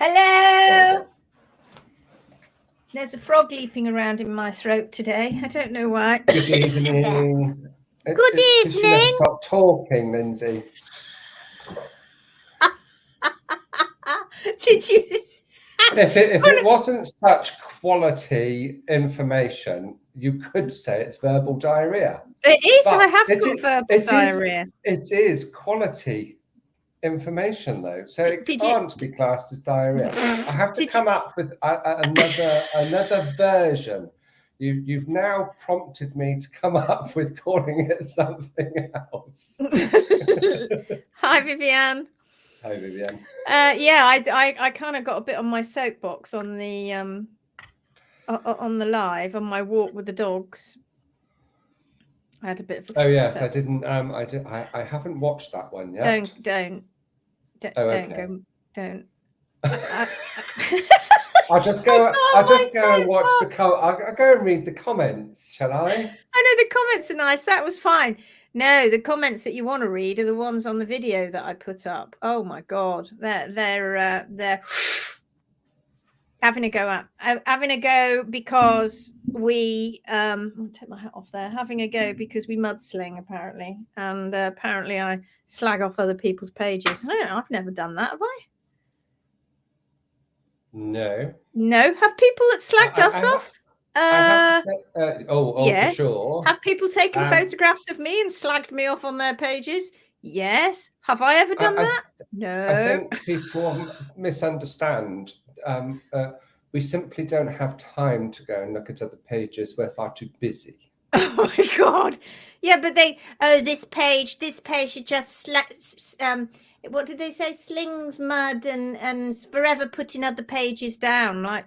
Hello. There's a frog leaping around in my throat today. I don't know why. Good evening. Good evening. You never stop talking, Lindsay. Did you? If it wasn't such quality information, you could say it's verbal diarrhea. It is. But I have got verbal diarrhea. It is quality information, though, so it can't be classed as diarrhea. I have to come up with another version. You've now prompted me to come up with calling it something else. Hi, Vivian. Hi, Vivian. Yeah, I kind of got a bit on my soapbox on the live on my walk with the dogs. I had a bit of. Oh yes, I didn't. I haven't watched that one yet. Don't go. I'll just go. I'll just go and watch the. I'll go and read the comments, shall I? I know the comments are nice. That was fine. No, the comments that you want to read are the ones on the video that I put up. Oh my God, they're having a go at having a go because we I'll take my hat off there. Having a go because we mudsling apparently, and apparently I slag off other people's pages. I don't know, I've never done that, have I? No. Have people that slagged us off? Yes. For sure. Have people taken photographs of me and slagged me off on their pages? Yes. Have I ever done that? No. I think people misunderstand. We simply don't have time to go and look at other pages. We're far too busy. Oh my God. Yeah, but this page should just what did they say? Slings mud and forever putting other pages down. Like,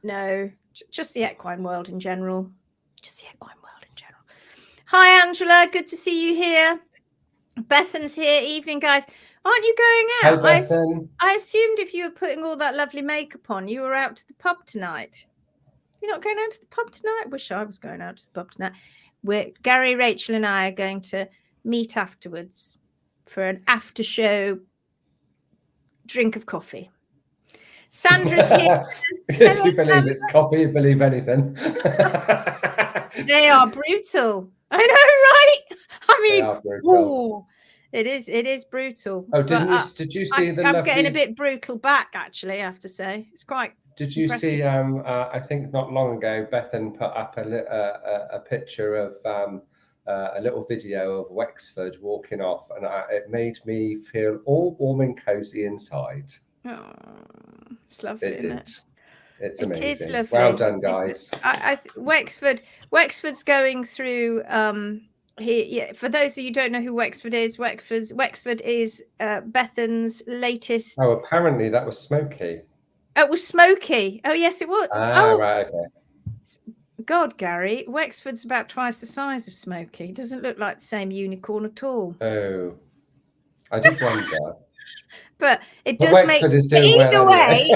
no, just the equine world in general. Hi, Angela. Good to see you here. Bethan's here. Evening, guys. Aren't you going out? Hi, Bethan. I assumed if you were putting all that lovely makeup on, you were out to the pub tonight. You're not going out to the pub tonight? I wish I was going out to the pub tonight. Gary, Rachel, and I are going to meet afterwards for an after show drink of coffee. Sandra's here. If you believe it's coffee, you believe anything. They are brutal. I know, right? I mean, they are brutal. It is brutal. Oh, did you see the I'm getting a bit brutal back, actually, I have to say. It's quite Did you impressive. See, I think not long ago, Bethan put up a picture of a little video of Wexford walking off, and it made me feel all warm and cozy inside. Oh, it's lovely, isn't it? It's amazing. It is lovely. Well done, guys. Wexford's going through. For those of you who don't know who Wexford is, Wexford is Bethan's latest. Oh, apparently that was Smokey. It was Smokey. Oh, yes, it was. Right, okay. God, Gary, Wexford's about twice the size of Smokey. Doesn't look like the same unicorn at all. Oh, I did wonder. But it does make either way.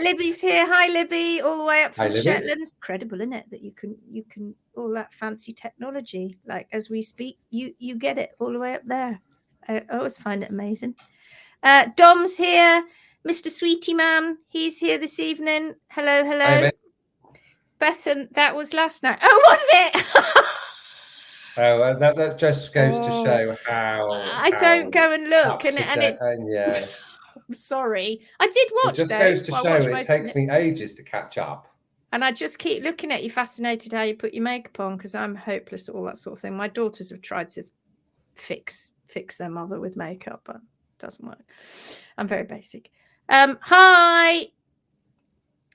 Libby's here. Hi, Libby, all the way up from the Shetlands. Incredible, isn't it? That you can all that fancy technology. Like as we speak, you get it all the way up there. I always find it amazing. Dom's here. Mr. Sweetie Man, he's here this evening. Hello. Hi, Bethan, that was last night. Oh, was it? Oh, that just goes to show how I don't go and look, and yeah. I'm sorry, I did watch. It just goes to show it takes me ages to catch up. And I just keep looking at you, fascinated how you put your makeup on, because I'm hopeless at all that sort of thing. My daughters have tried to fix their mother with makeup, but it doesn't work. I'm very basic. Hi.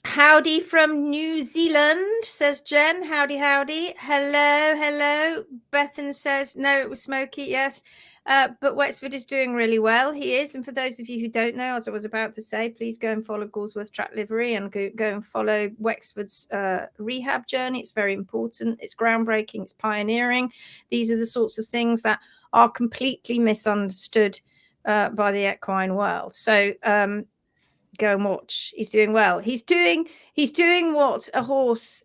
Howdy from New Zealand, says Jen. Howdy. Hello. Bethan says, no, it was Smokey, yes. But Wexford is doing really well. He is. And for those of you who don't know, as I was about to say, please go and follow Galsworth Track Livery and go and follow Wexford's rehab journey. It's very important. It's groundbreaking. It's pioneering. These are the sorts of things that are completely misunderstood by the equine world. So go and watch. He's doing well. He's doing what a horse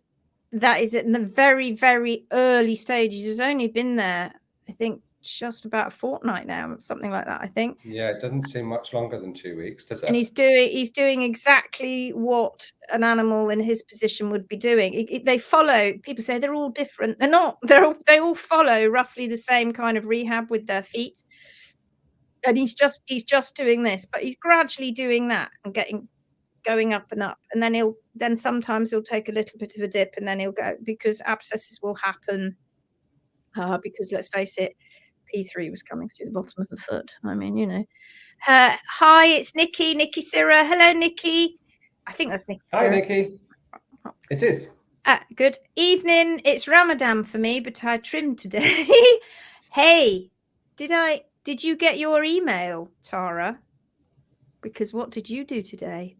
that is in the very, very early stages has only been there, I think, just about a fortnight now, something like that, I think. Yeah, it doesn't seem much longer than 2 weeks, does it? And he's doing exactly what an animal in his position would be doing. They follow. People say they're all different. They're not. They all follow roughly the same kind of rehab with their feet. And he's just doing this, but he's gradually doing that and going up and up. And then sometimes he'll take a little bit of a dip, and then he'll go, because abscesses will happen. Because let's face it, P3 was coming through the bottom of the foot. I mean, you know. Hi, it's Nikki Sirra. Hello, Nikki. I think that's Nikki Sirra. Hi, Nikki. It is. Good evening. It's Ramadan for me, but I trimmed today. Hey, did you get your email, Tara? Because what did you do today?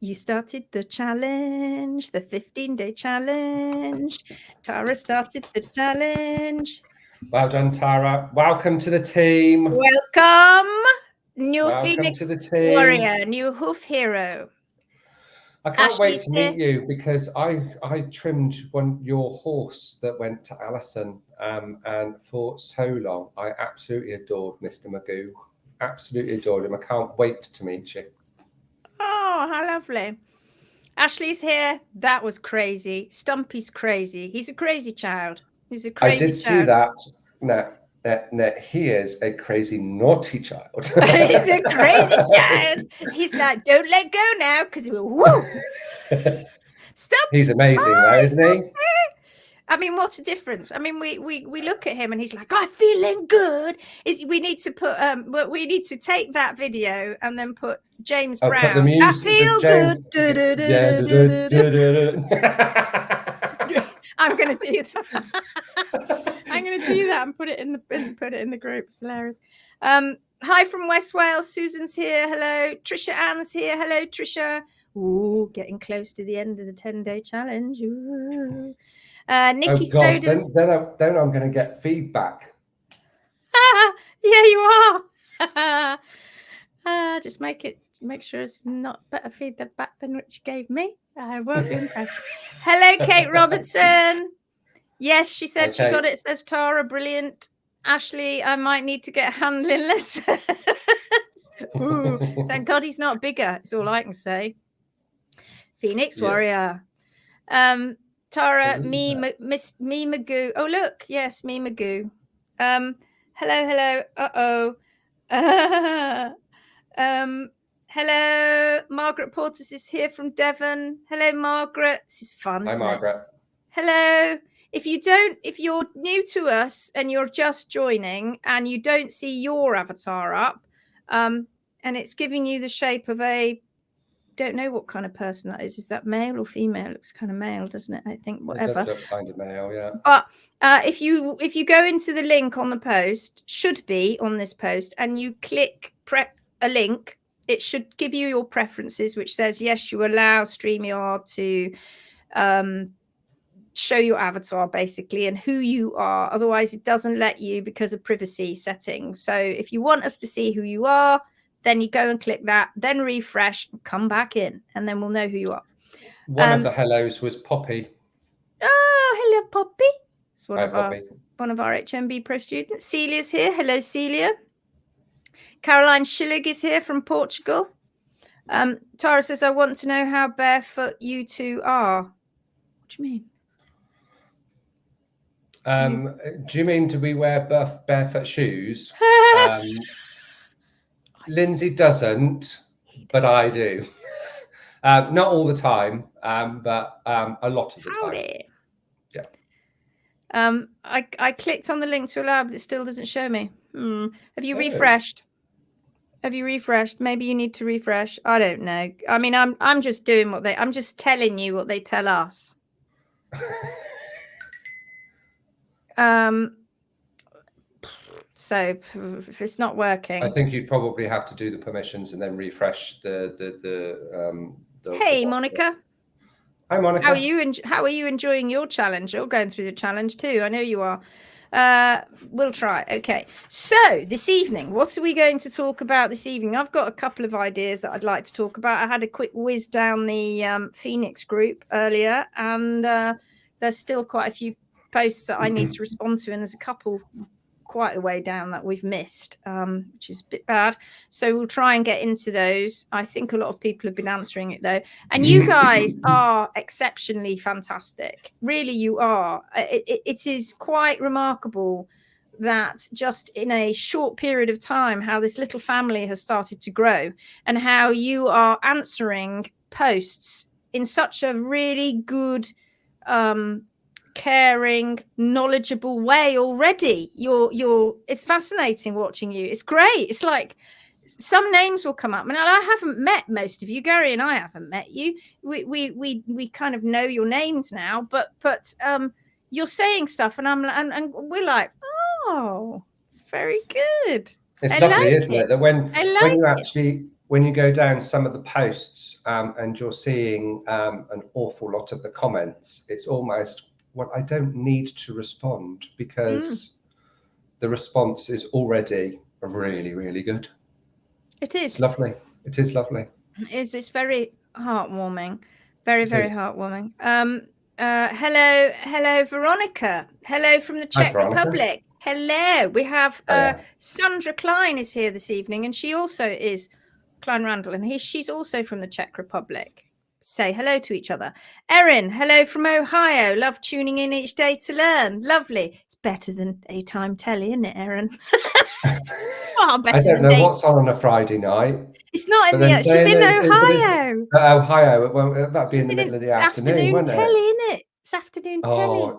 You started the challenge, the 15-day challenge. Tara started the challenge. Well done, Tara. Welcome to the team. Welcome, new Welcome Phoenix to the team. warrior, new hoof hero. I can't wait Ashley's to meet you, because I trimmed your horse that went to Alison, and for so long I absolutely adored Mr. Magoo. Absolutely adored him. I can't wait to meet you. Oh, how lovely. Ashley's here. That was crazy. Stumpy's crazy. He's a crazy child. He's a crazy child. I did see that. No, he is a crazy, naughty child. He's a crazy child. He's like, don't let go now, because woo. Stop. He's amazing, though, isn't he? I mean, what a difference. I mean, we look at him and he's like, I'm feeling good. We need to put we need to take that video and then put James Brown. Put the music, I feel good. I'm gonna do that. I'm gonna do that and put it in the group. It's hilarious. Hi from West Wales. Susan's here. Hello. Trisha Ann's here. Hello, Trisha. Ooh, getting close to the end of the 10-day challenge. Ooh. Nikki Snowden's. Then I'm going to get feedback. Yeah, you are. Just make sure it's not better feedback than what you gave me. I won't be impressed. Hello, Kate Robertson. Yes, she said she got it. Says Tara, brilliant. Ashley, I might need to get handling lessons. Ooh, thank God he's not bigger. It's all I can say. Phoenix Warrior. Tara, Miss Me Magoo. Oh, look. Yes, Me Magoo. Hello. Hello. Margaret Portis is here from Devon. Hello, Margaret. This is fun. Hi, Margaret. Hello. If you're new to us and you're just joining and you don't see your avatar up, and it's giving you the shape of don't know what kind of person that is. Is that male or female? It looks kind of male, doesn't it? I think whatever. It does look kind of male, yeah. But if you go into the link on the post, should be on this post, and you click a link, it should give you your preferences, which says yes, you allow StreamYard to show your avatar basically and who you are. Otherwise, it doesn't let you because of privacy settings. So if you want us to see who you are, then you go and click that, then refresh, and come back in, and then we'll know who you are. One of the hellos was Poppy. Oh, hello, Poppy. It's one Hi, of Poppy. one of our HMB Pro students. Celia's here. Hello, Celia. Caroline Schillig is here from Portugal. Tara says, I want to know how barefoot you two are. What do you mean? Do you mean do we wear barefoot shoes? Lindsay doesn't, but I do. Not all the time, but a lot of the time. Yeah. I clicked on the link to allow, but it still doesn't show me. Have you refreshed? Have you refreshed? Maybe you need to refresh. I don't know. I mean, I'm just doing I'm just telling you what they tell us. So if it's not working, I think you'd probably have to do the permissions and then refresh the Hey, Monica. Hi, Monica. How are you enjoying your challenge? You're going through the challenge too. I know you are. We'll try. Okay. So this evening, what are we going to talk about this evening? I've got a couple of ideas that I'd like to talk about. I had a quick whiz down the Phoenix group earlier, and there's still quite a few posts that I need to respond to, and there's a couple quite a way down that we've missed, which is a bit bad. So we'll try and get into those. I think a lot of people have been answering it though, and you guys are exceptionally fantastic. Really, you are. It is quite remarkable that just in a short period of time, how this little family has started to grow, and how you are answering posts in such a really good, caring, knowledgeable way already. It's fascinating watching you. It's great. It's like some names will come up, and I haven't met most of you. Gary and I haven't met you. We kind of know your names now, but you're saying stuff, and we're like, oh, it's very good. It's lovely, isn't it? That when you go down some of the posts and you're seeing an awful lot of the comments, it's almost, well, I don't need to respond because the response is already really, really good. It is. It's lovely. It is lovely. It's very heartwarming. Very, very heartwarming. Hello, Veronica. Hello from the Czech Republic. Hello. We have Sandra Klein is here this evening, and she also is Klein Randall, and she's also from the Czech Republic. Say hello to each other. Erin, hello from Ohio. Love tuning in each day to learn. Lovely. It's better than daytime telly, isn't it, Erin? I don't know what's on a Friday night. It's not in the. She's in Ohio. Ohio. Well, that'd be in the middle of the afternoon, wouldn't it? Telly, isn't it? It's afternoon telly.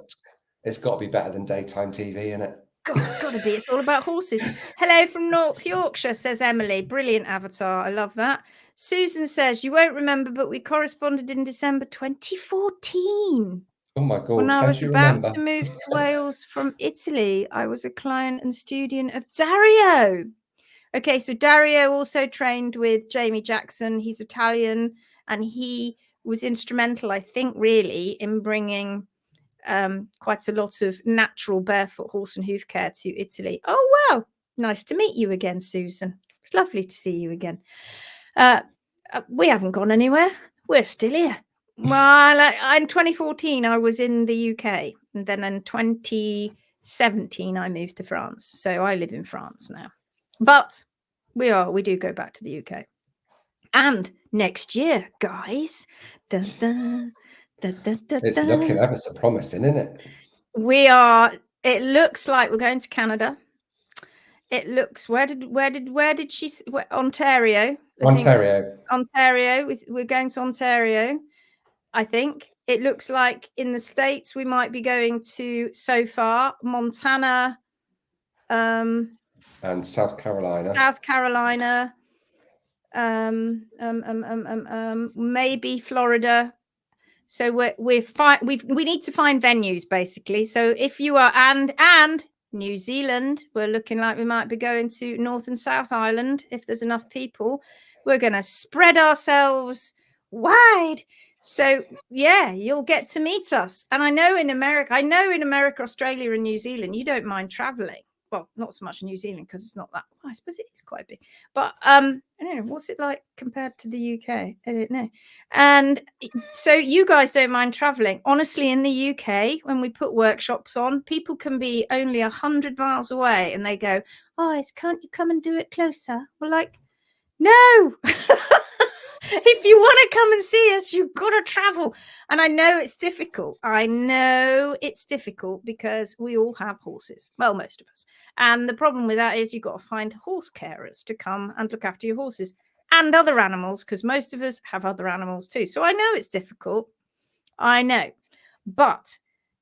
It's got to be better than daytime TV, isn't it? Gotta be. It's all about horses. Hello from North Yorkshire, says Emily. Brilliant avatar. I love that. Susan says, you won't remember, but we corresponded in December 2014. Oh my God. When I was about to move to Wales from Italy, I was a client and student of Dario. Okay, so Dario also trained with Jamie Jackson. He's Italian, and he was instrumental, I think, really, in bringing quite a lot of natural barefoot horse and hoof care to Italy. Oh, wow. Nice to meet you again, Susan. It's lovely to see you again. We haven't gone anywhere. We're still here. Well, in 2014, I was in the UK. And then in 2017, I moved to France. So I live in France now. But we do go back to the UK. And next year, guys, it's looking ever so promising, isn't it? It looks like we're going to Canada. It looks, where did she, Ontario. Ontario. We're going to Ontario, I think. It looks like in the States we might be going to, so far, Montana, and South Carolina. Maybe Florida. So we need to find venues, basically. So if you are, and New Zealand, we're looking like we might be going to North and South Island if there's enough people. We're going to spread ourselves wide. So yeah, you'll get to meet us. And I know in America, Australia and New Zealand, you don't mind traveling. Well, not so much in New Zealand because it's not that. Well, I suppose it is quite big. But I don't know, what's it like compared to the UK? I don't know. And so you guys don't mind traveling. Honestly, in the UK, when we put workshops on, people can be only 100 miles away and they go, oh, can't you come and do it closer? We're like, no. If you want to come and see us, you've got to travel. And I know it's difficult. Because we all have horses. Well, most of us. And the problem with that is you've got to find horse carers to come and look after your horses and other animals, because most of us have other animals too. So I know it's difficult. I know. But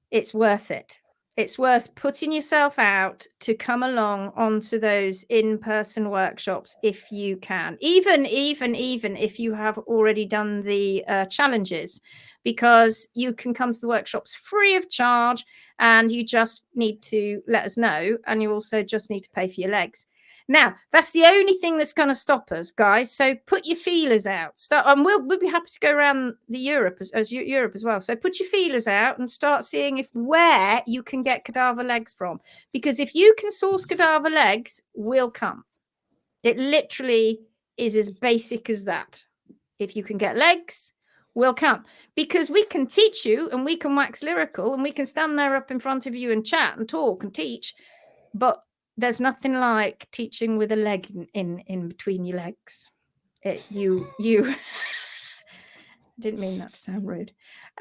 it's worth it. It's worth putting yourself out to come along onto those in-person workshops if you can, even if you have already done the challenges, because you can come to the workshops free of charge, and you just need to let us know, and you also just need to pay for your legs. Now, that's the only thing that's going to stop us, guys. So put your feelers out. We'll be happy to go around the Europe as well. So put your feelers out and start seeing where you can get cadaver legs from. Because if you can source cadaver legs, we'll come. It literally is as basic as that. If you can get legs, will come, because we can teach you and we can wax lyrical and we can stand there up in front of you and chat and talk and teach, but there's nothing like teaching with a leg in between your legs. You didn't mean that to sound rude.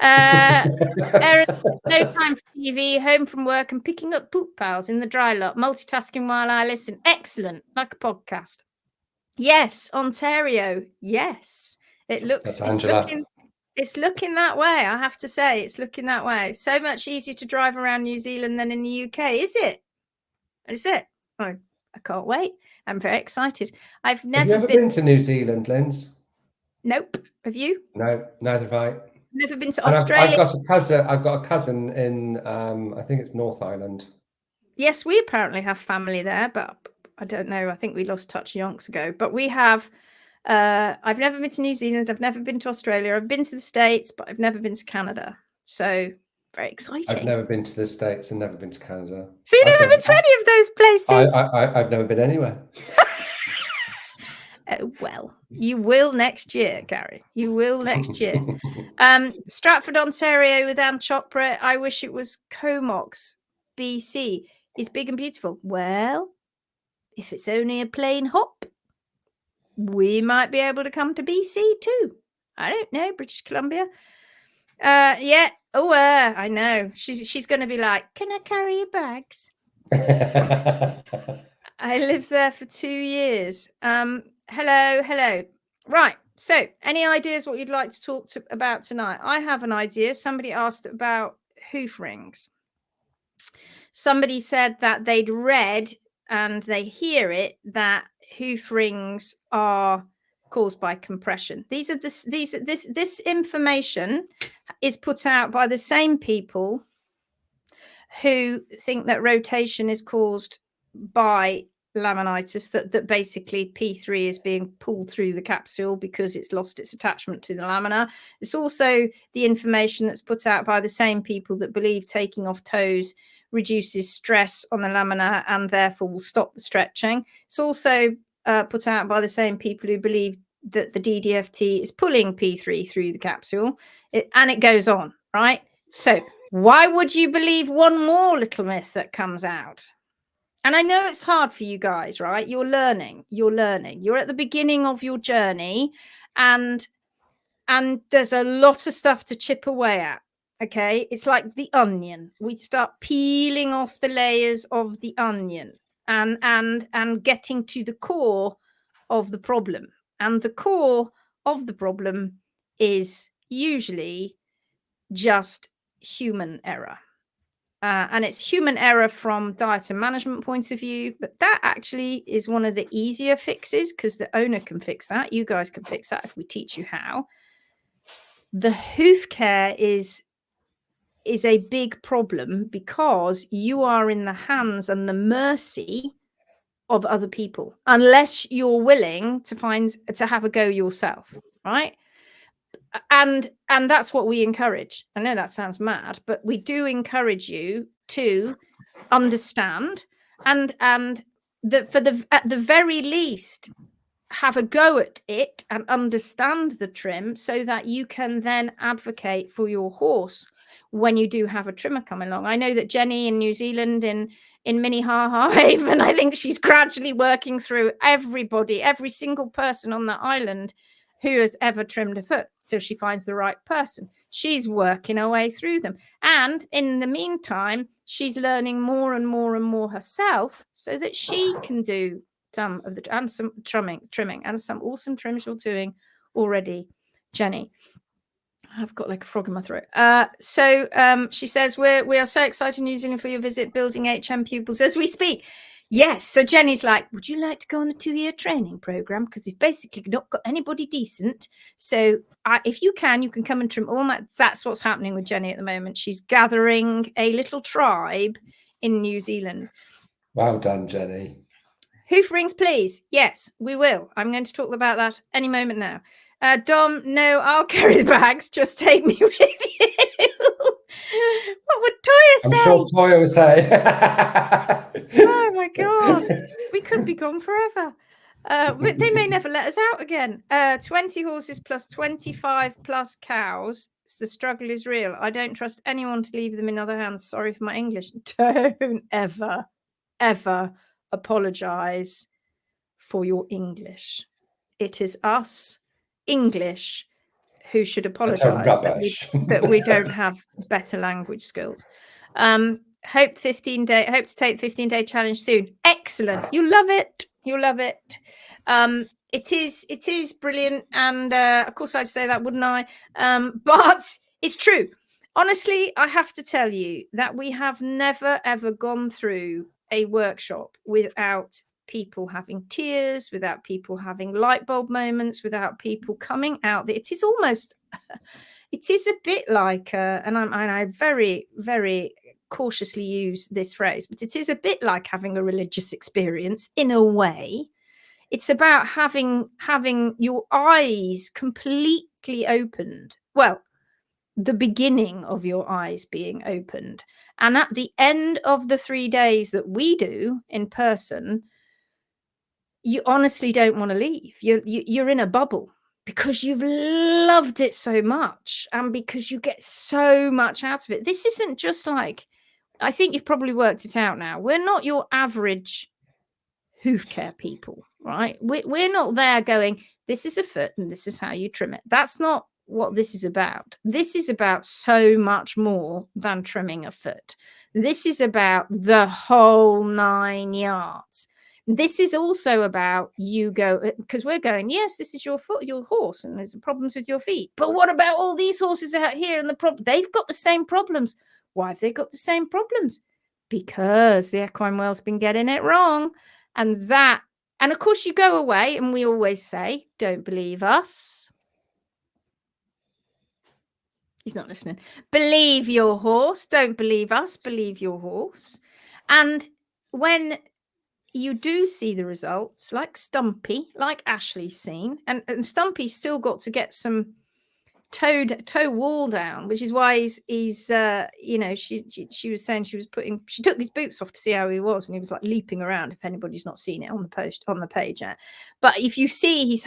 Erin, no time for TV, home from work and picking up poop pals in the dry lot, multitasking while I listen. Excellent, like a podcast. Yes, Ontario. Yes, it looks. It's looking that way. I have to say, it's looking that way. So much easier to drive around New Zealand than in the UK, is it? Is it? Oh, I can't wait. I'm very excited. Have you ever been to New Zealand, Linz? Nope. Have you? No, neither have I. Never been to And Australia. I've got a cousin in I think it's North Island. Yes, we apparently have family there, but I don't know. I think we lost touch yonks ago. But we have. I've never been to New Zealand. I've never been to Australia. I've been to the States, but I've never been to Canada. So very exciting. I've never been to the States and never been to Canada. So you've never been to any of those places? I've never been anywhere. Well, you will next year, Gary. You will next year. Stratford, Ontario with Anne Chopra. I wish it was Comox, BC. Is big and beautiful. Well, if it's only a plain hop, we might be able to come to BC too. I don't know, British Columbia. Yeah. Oh, I know. She's going to be like, can I carry your bags? I lived there for 2 years. Hello. Right. So, any ideas what you'd like to talk about tonight? I have an idea. Somebody asked about hoof rings. Somebody said that they'd read and they hear it that hoof rings are caused by compression. This information is put out by the same people who think that rotation is caused by laminitis, that basically P3 is being pulled through the capsule because it's lost its attachment to the lamina. It's also the information that's put out by the same people that believe taking off toes reduces stress on the lamina and therefore will stop the stretching. It's also put out by the same people who believe that the DDFT is pulling P3 through the capsule, and it goes on, right? So why would you believe one more little myth that comes out? And I know it's hard for you guys, right? You're learning. You're at the beginning of your journey, and there's a lot of stuff to chip away at. Okay, it's like the onion. We start peeling off the layers of the onion and getting to the core of the problem. And the core of the problem is usually just human error. And it's human error from diet and management point of view, but that actually is one of the easier fixes because the owner can fix that. You guys can fix that if we teach you how. The hoof care is a big problem because you are in the hands and the mercy of other people unless you're willing to have a go yourself, right? And that's what we encourage. I know that sounds mad, but we do encourage you to understand and at the very least have a go at it and understand the trim so that you can then advocate for your horse when you do have a trimmer come along. I know that Jenny in New Zealand in Minnehaha Haven, I think she's gradually working through every single person on the island who has ever trimmed a foot till she finds the right person. She's working her way through them. And in the meantime, she's learning more and more and more herself so that she can do some of the, and some trimming and some awesome trims you're doing already, Jenny. I've got like a frog in my throat. So she says, we are so excited, New Zealand, for your visit, building HM pupils as we speak. Yes. So Jenny's like, would you like to go on the 2-year training program? Because we've basically not got anybody decent. So if you can come and trim all that. That's what's happening with Jenny at the moment. She's gathering a little tribe in New Zealand. Well done, Jenny. Hoof rings, please. Yes, we will. I'm going to talk about that any moment now. Dom, no, I'll carry the bags. Just take me with you. What would Toya say? I'm sure Toya would say. Oh my God. We could be gone forever. They may never let us out again. 20 horses plus 25 plus cows. The struggle is real. I don't trust anyone to leave them in other hands. Sorry for my English. Don't ever, ever apologize for your English. It is us, English, who should apologize that we don't have better language skills. Hope to take the 15-day challenge soon. Excellent. You'll love it. You'll love it. It is brilliant. And of course I'd say that, wouldn't I? But it's true. Honestly, I have to tell you that we have never, ever gone through a workshop without people having tears, without people having light bulb moments, without people coming out. It is almost, it is a bit like, and I very, very cautiously use this phrase, but it is a bit like having a religious experience in a way. It's about having your eyes completely opened. Well, the beginning of your eyes being opened. And at the end of the 3 days that we do in person, you honestly don't want to leave. You're in a bubble because you've loved it so much and because you get so much out of it. This isn't just like, I think you've probably worked it out now. We're not your average hoof care people, right? We're not there going, this is a foot and this is how you trim it. That's not what this is about. This is about so much more than trimming a foot. This is about the whole 9 yards. This is also about you go, because we're going, yes, this is your foot, your horse, and there's problems with your feet. But what about all these horses out here and the problem? They've got the same problems. Why have they got the same problems? Because the equine world's been getting it wrong. And of course you go away and we always say, don't believe us. He's not listening. Believe your horse. Don't believe us. Believe your horse. And when you do see the results, like Stumpy, like Ashley's seen, and Stumpy's still got to get some toe wall down, which is why he's you know, she was saying she took his boots off to see how he was, and he was like leaping around. If anybody's not seen it on the page yet, but if you see, he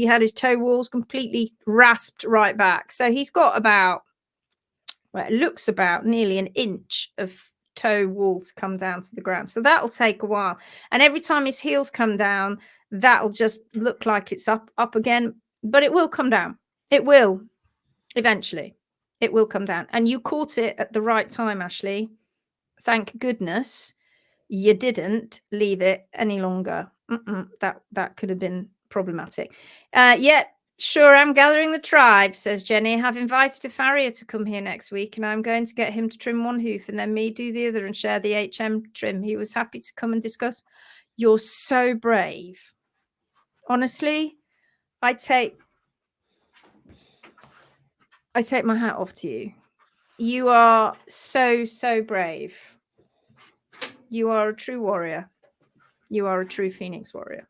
had his toe walls completely rasped right back, so he's got about, well, it looks about nearly an inch of toe wall to come down to the ground, so that'll take a while. And every time his heels come down, that'll just look like it's up again, but it will come down. It will. Eventually, it will come down. And you caught it at the right time, Ashley. Thank goodness you didn't leave it any longer. That could have been problematic. Yeah, sure, I'm gathering the tribe, says Jenny. I've invited a farrier to come here next week, and I'm going to get him to trim one hoof and then me do the other and share the HM trim. He was happy to come and discuss. You're so brave. Honestly, I take my hat off to you. You are so, so brave. You are a true warrior. You are a true Phoenix warrior.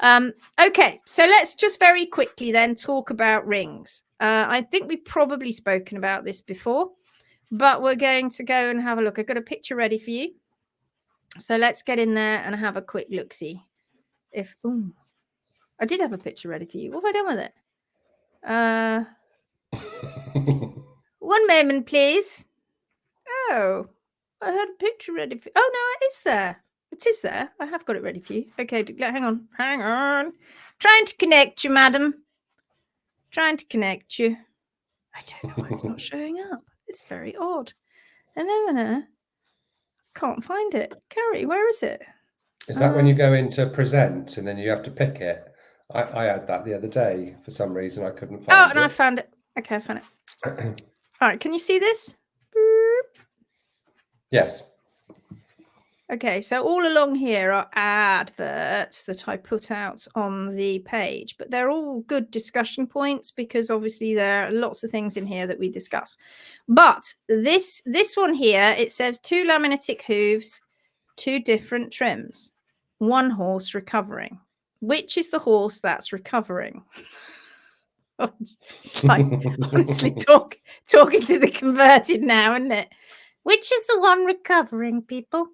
Okay, so let's just very quickly then talk about rings. I think we've probably spoken about this before, but we're going to go and have a look. I've got a picture ready for you. So let's get in there and have a quick look-see. I did have a picture ready for you. What have I done with it? One moment, please. Oh, I had a picture ready for you. Oh, no, it is there. It is there. I have got it ready for you. Okay, hang on. Hang on. Trying to connect you, madam. Trying to connect you. I don't know why it's not showing up. It's very odd. And can't find it. Carrie, where is it? Is that when you go into present and then you have to pick it? I had that the other day. For some reason, I couldn't find it. Oh, and I found it. Okay, I found it. All right, can you see this? Boop. Yes. Okay, so all along here are adverts that I put out on the page, but they're all good discussion points because obviously there are lots of things in here that we discuss. But this one here, it says 2 laminitic hooves, 2 different trims, 1 horse recovering. Which is the horse that's recovering? It's like honestly talking to the converted now, isn't it? Which is the one recovering, people?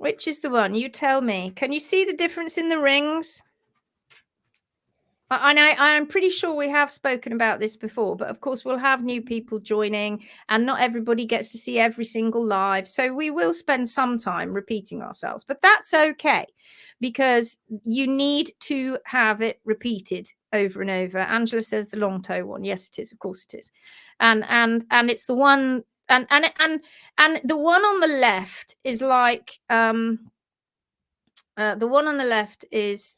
Which is the one? You tell me. Can you see the difference in the rings? And I'm pretty sure we have spoken about this before, but of course we'll have new people joining and not everybody gets to see every single live. So we will spend some time repeating ourselves, but that's okay because you need to have it repeated over and over. Angela says the long toe one. Yes, it is. Of course it is. And it's the one and the one on the left is like the one on the left is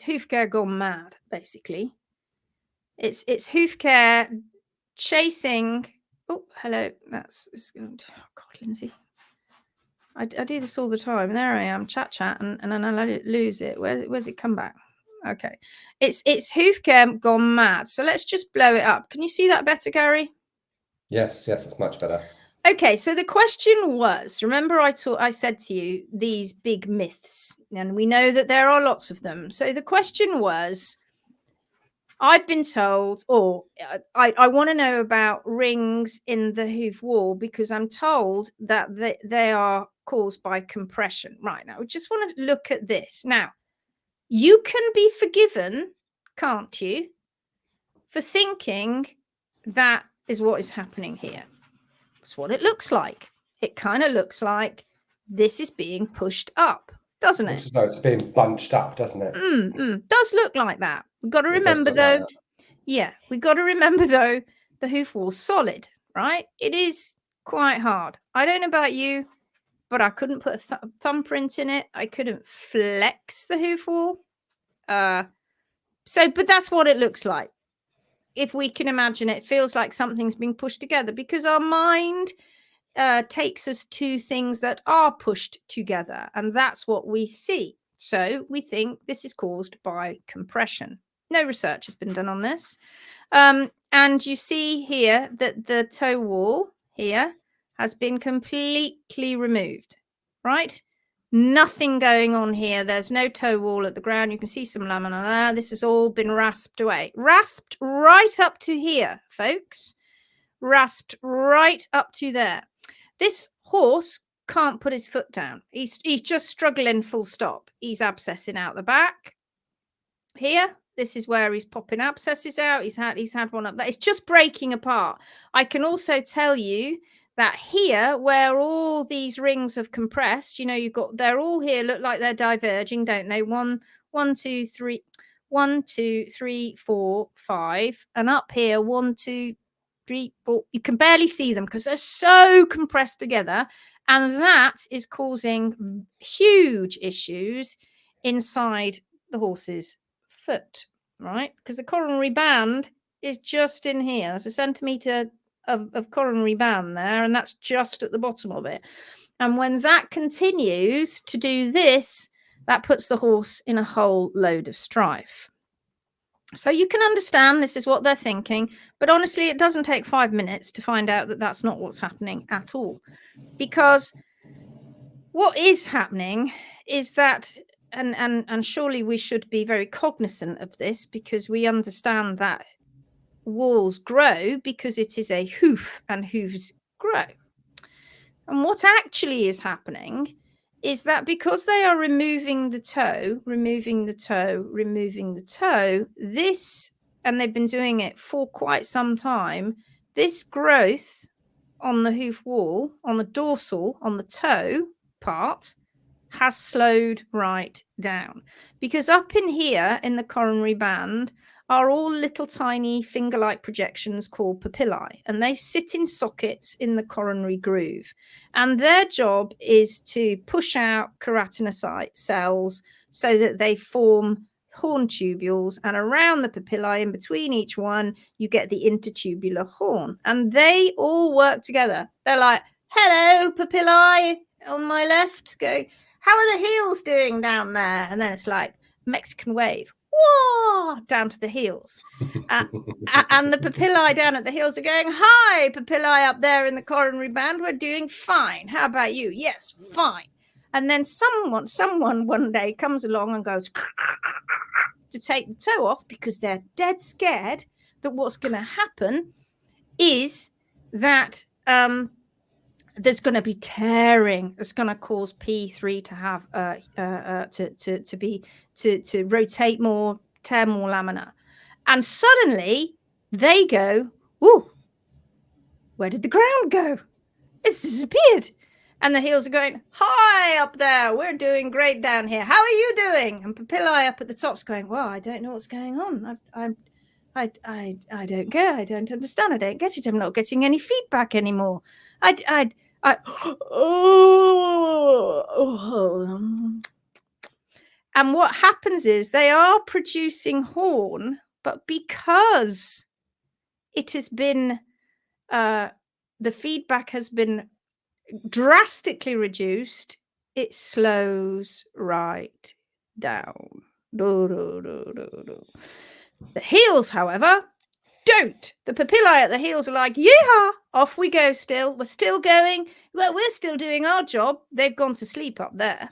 hoof care gone mad, basically. It's hoof care chasing. Oh, hello. That's oh God, Lindsay. I do this all the time. There I am, chat, and then I let it lose it. Where's it come back? Okay, it's hoof care gone mad. So let's just blow it up. Can you see that better, Gary? Yes, it's much better. Okay, so the question was, remember I said to you these big myths, and we know that there are lots of them. So the question was, I've been told, or I want to know about rings in the hoof wall because I'm told that they are caused by compression. Right, now, we just want to look at this. Now, you can be forgiven, can't you, for thinking that is what is happening here. That's what it looks like. It kind of looks like this is being pushed up, doesn't it? Looks as though it's being bunched up, doesn't it? Does look like that. We've got to remember though. Like yeah, we've got to remember though, the hoof wall's solid, right? It is quite hard. I don't know about you, but I couldn't put a thumbprint in it. I couldn't flex the hoof wall. But that's what it looks like. If we can imagine it, feels like something's being pushed together because our mind takes us to things that are pushed together, and that's what we see. So we think this is caused by compression. No research has been done on this. And you see here that the toe wall here has been completely removed, right? Nothing going on here. There's no toe wall at the ground. You can see some lamina there. This has all been rasped away. Rasped right up to here, folks. Rasped right up to there. This horse can't put his foot down. He's just struggling full stop. He's abscessing out the back. Here, this is where he's popping abscesses out. He's had one up there. It's just breaking apart. I can also tell you that here, where all these rings have compressed, you know, they're all here, look like they're diverging, don't they? 1, 2, 3, 1, 2, 3, 4, 5, and up here 1, 2, 3, 4. You can barely see them because they're so compressed together, and that is causing huge issues inside the horse's foot, right? Because the coronary band is just in here. There's a centimetre of coronary band there, and that's just at the bottom of it. And when that continues to do this, that puts the horse in a whole load of strife. So you can understand this is what they're thinking, but honestly, it doesn't take 5 minutes to find out that that's not what's happening at all. Because what is happening is that, and surely we should be very cognizant of this because we understand that walls grow because it is a hoof and hooves grow. And what actually is happening is that because they are removing the toe, this, and they've been doing it for quite some time, this growth on the hoof wall, on the dorsal, on the toe part, has slowed right down. Because up in here in the coronary band are all little tiny finger-like projections called papillae, and they sit in sockets in the coronary groove. And their job is to push out keratinocyte cells so that they form horn tubules, and around the papillae, in between each one, you get the intertubular horn. And they all work together. They're like, hello, papillae on my left, go, how are the heels doing down there? And then it's like Mexican wave. Whoa, down to the heels. And the papillae down at the heels are going, hi, papillae up there in the coronary band, we're doing fine. How about you? Yes, fine. And then someone one day comes along and goes to take the toe off because they're dead scared that what's going to happen is that there's going to be tearing. It's going to cause P3 to have to rotate more, tear more lamina, and suddenly they go, "Ooh, where did the ground go? It's disappeared." And the heels are going, "Hi up there, we're doing great down here. How are you doing?" And papillae up at the top's going, "Well, I don't know what's going on. I don't get. I don't understand. I don't get it. I'm not getting any feedback anymore. And what happens is they are producing horn, but because it has been the feedback has been drastically reduced, it slows right down. The heels, however, don't. The papillae at the heels are like, yeehaw, off we go still. We're still going. Well, we're still doing our job. They've gone to sleep up there.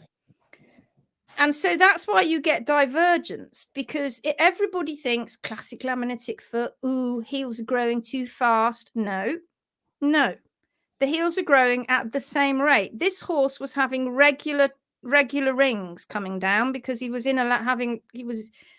And so that's why you get divergence, because everybody thinks classic laminitic foot, ooh, heels are growing too fast. No. The heels are growing at the same rate. This horse was having regular rings coming down because he was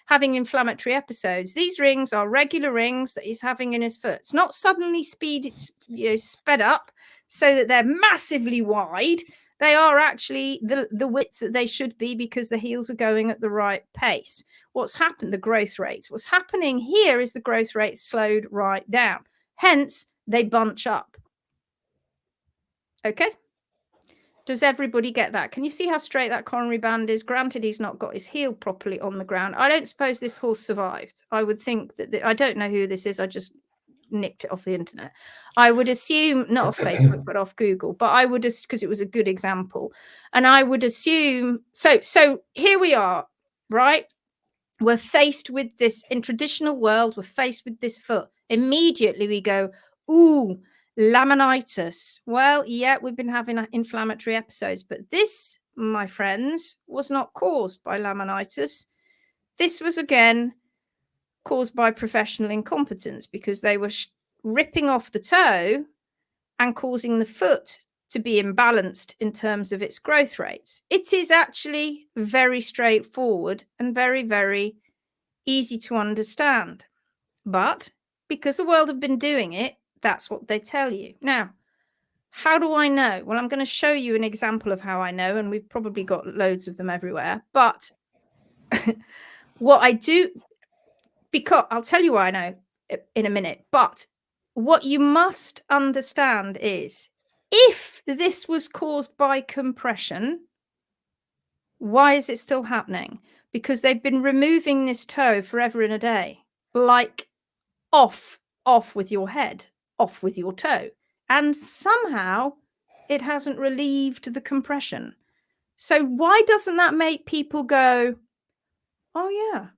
having inflammatory episodes. These rings are regular rings that he's having in his foot. It's not suddenly sped up so that they're massively wide. They are actually the width that they should be because the heels are going at the right pace. What's happened? The growth rate. What's happening here is the growth rate slowed right down. Hence, they bunch up. Okay. Does everybody get that? Can you see how straight that coronary band is? Granted, he's not got his heel properly on the ground. I don't suppose this horse survived. I would think that I don't know who this is. I just nicked it off the internet. I would assume, not off Facebook, but off Google. But I would, because it was a good example. And I would assume, so here we are, right? We're faced with this, in traditional world, we're faced with this foot. Immediately we go, ooh, laminitis. Well, yeah, we've been having inflammatory episodes, but this, my friends, was not caused by laminitis. This was, again, caused by professional incompetence because they were ripping off the toe and causing the foot to be imbalanced in terms of its growth rates. It is actually very straightforward and very, very easy to understand. But because the world have been doing it, that's what they tell you. Now, how do I know? Well, I'm going to show you an example of how I know, and we've probably got loads of them everywhere. But what I do, because I'll tell you why I know in a minute. But what you must understand is, if this was caused by compression, why is it still happening? Because they've been removing this toe forever and a day, like off with your head, off with your toe. And somehow it hasn't relieved the compression. So why doesn't that make people go, oh yeah,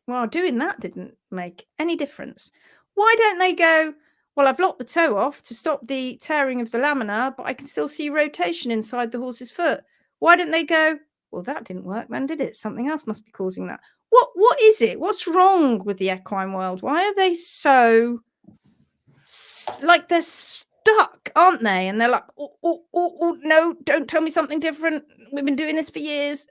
well, doing that didn't make any difference? Why don't they go, well, I've locked the toe off to stop the tearing of the lamina, but I can still see rotation inside the horse's foot. Why don't they go, well, that didn't work then, did it? Something else must be causing that. What is it? What's wrong with the equine world? Why are they so, like, they're stuck, aren't they? And they're like, oh, no, don't tell me something different. We've been doing this for years.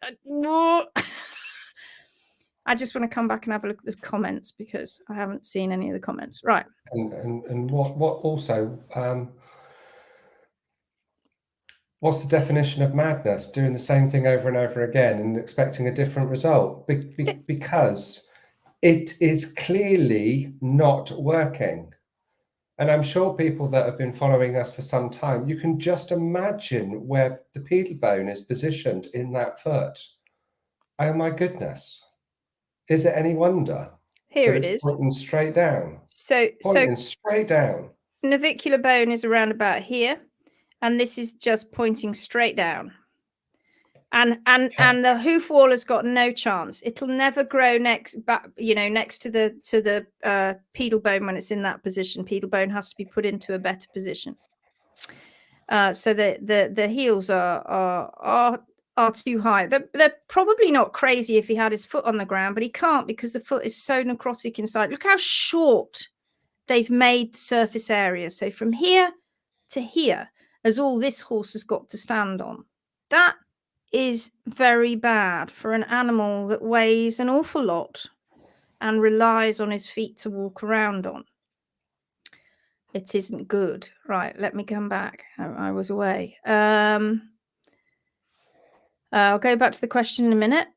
I just want to come back and have a look at the comments because I haven't seen any of the comments. Right. And what also, what's the definition of madness? Doing the same thing over and over again and expecting a different result? Because it is clearly not working. And I'm sure people that have been following us for some time, you can just imagine where the pedal bone is positioned in that foot. Oh my goodness. Is it any wonder? Here it is. Pointing straight down. Pointing straight down. Navicular bone is around about here. And this is just pointing straight down. And the hoof wall has got no chance. It'll never grow next to the pedal bone when it's in that position. Pedal bone has to be put into a better position. So the heels are too high. They're probably not crazy if he had his foot on the ground, but he can't because the foot is so necrotic inside. Look how short they've made the surface area. So from here to here. as all this horse has got to stand on. That is very bad for an animal that weighs an awful lot and relies on his feet to walk around on. It isn't good. Right, let me come back. I was away. I'll go back to the question in a minute.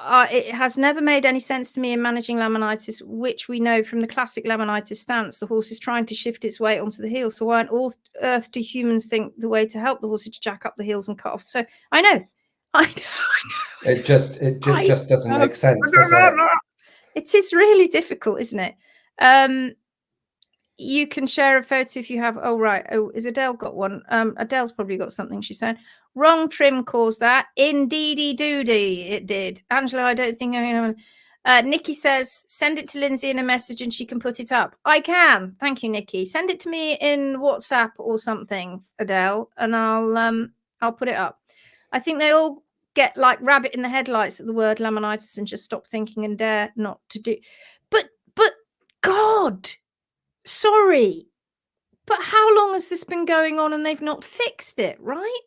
It has never made any sense to me in managing laminitis, which we know from the classic laminitis stance. The horse is trying to shift its weight onto the heels. So why on all earth do humans think the way to help the horse is to jack up the heels and cut off? So I know. It just doesn't make sense, does it? It is really difficult, isn't it? You can share a photo if you have. Oh, right. Oh, is Adele got one? Adele's probably got something. She said, wrong trim caused that. Indeedy doody, it did. Angela, I don't think I know. Nikki says, send it to Lindsay in a message and she can put it up. I can. Thank you, Nikki. Send it to me in WhatsApp or something, Adele, and I'll put it up. I think they all get like rabbit in the headlights at the word laminitis and just stop thinking and dare not to do. But God, sorry, but how long has this been going on and they've not fixed it, right?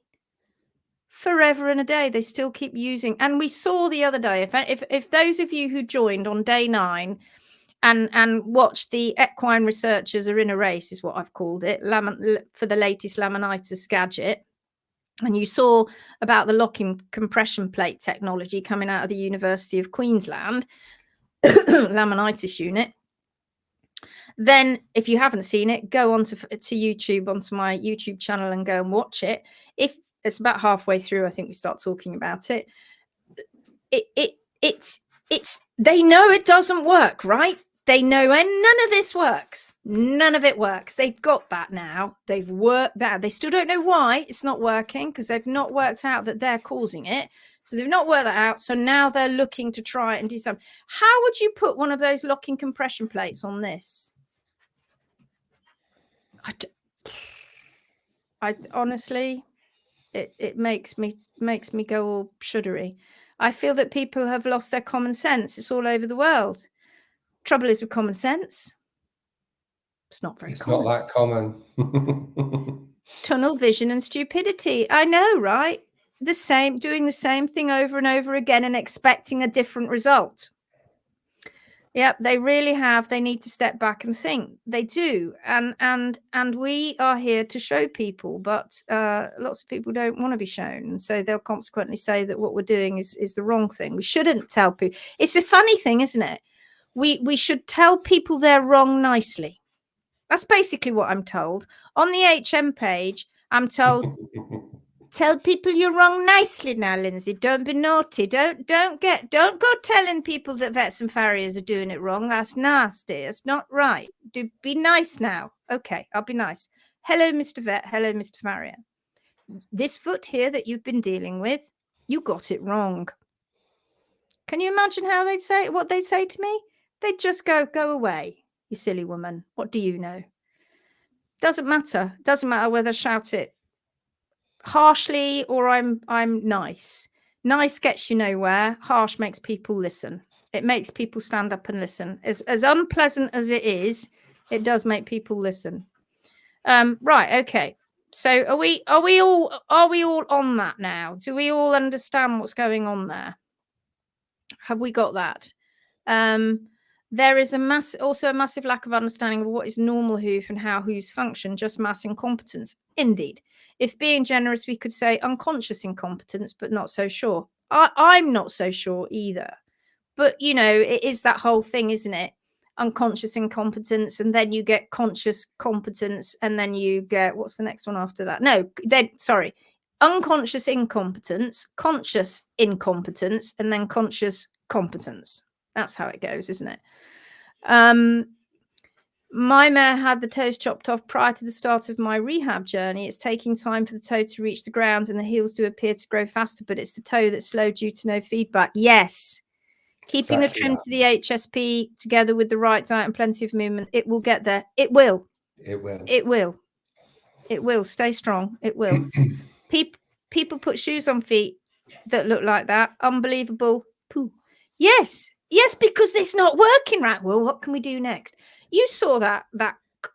Forever and a day, they still keep using. And we saw the other day, if those of you who joined on day 9 and watched the equine researchers are in a race, is what I've called it, for the latest laminitis gadget, and you saw about the locking compression plate technology coming out of the University of Queensland, laminitis unit, then if you haven't seen it, go on to YouTube, onto my YouTube channel and go and watch it. If it's about halfway through, I think we start talking about it. It's they know it doesn't work, right? They know, and none of this works. None of it works. They've got that now. They've worked that. They still don't know why it's not working, because they've not worked out that they're causing it. So they've not worked that out. So now they're looking to try and do something. How would you put one of those locking compression plates on this? I honestly, it makes me go all shuddery. I feel that people have lost their common sense. It's all over the world. Trouble is with common sense, it's not very common. Not that common. Tunnel vision and stupidity. I know, right? Doing the same thing over and over again and expecting a different result. Yep, they really have. They need to step back and think. They do, and we are here to show people, but lots of people don't want to be shown, and so they'll consequently say that what we're doing is the wrong thing. We shouldn't tell people. It's a funny thing, isn't it? We should tell people they're wrong nicely. That's basically what I'm told on the HM page. I'm told. Tell people you're wrong nicely now, Lindsay. Don't be naughty. Don't go telling people that vets and farriers are doing it wrong. That's nasty. That's not right. Do be nice now. Okay, I'll be nice. Hello, Mr. Vet. Hello, Mr. Farrier. This foot here that you've been dealing with, you got it wrong. Can you imagine how they'd say what they'd say to me? They'd just go away, you silly woman. What do you know? Doesn't matter. Doesn't matter whether I shout it harshly or I'm nice. Nice gets you nowhere. Harsh makes people listen. It makes people stand up and listen. As unpleasant as it is, it does make people listen. Right, okay. So are we all on that now? Do we all understand what's going on there? Have we got that? There is also a massive lack of understanding of what is normal hoof and how hooves function, just mass incompetence. Indeed. If being generous, we could say unconscious incompetence, but not so sure. I'm not so sure either. But, you know, it is that whole thing, isn't it? Unconscious incompetence, and then you get conscious competence, and then you get, what's the next one after that? No, then, sorry. Unconscious incompetence, conscious incompetence, and then conscious competence. That's how it goes, isn't it? My mare had the toes chopped off prior to the start of my rehab journey. It's taking time for the toe to reach the ground and the heels do appear to grow faster, but it's the toe that's slow due to no feedback. Yes. Keeping the trim to the HSP together with the right diet and plenty of movement, it will get there. It will. It will. It will. It will. Stay strong. It will. People put shoes on feet that look like that. Unbelievable. Poo. Yes. Yes, because it's not working right. Well, what can we do next? You saw that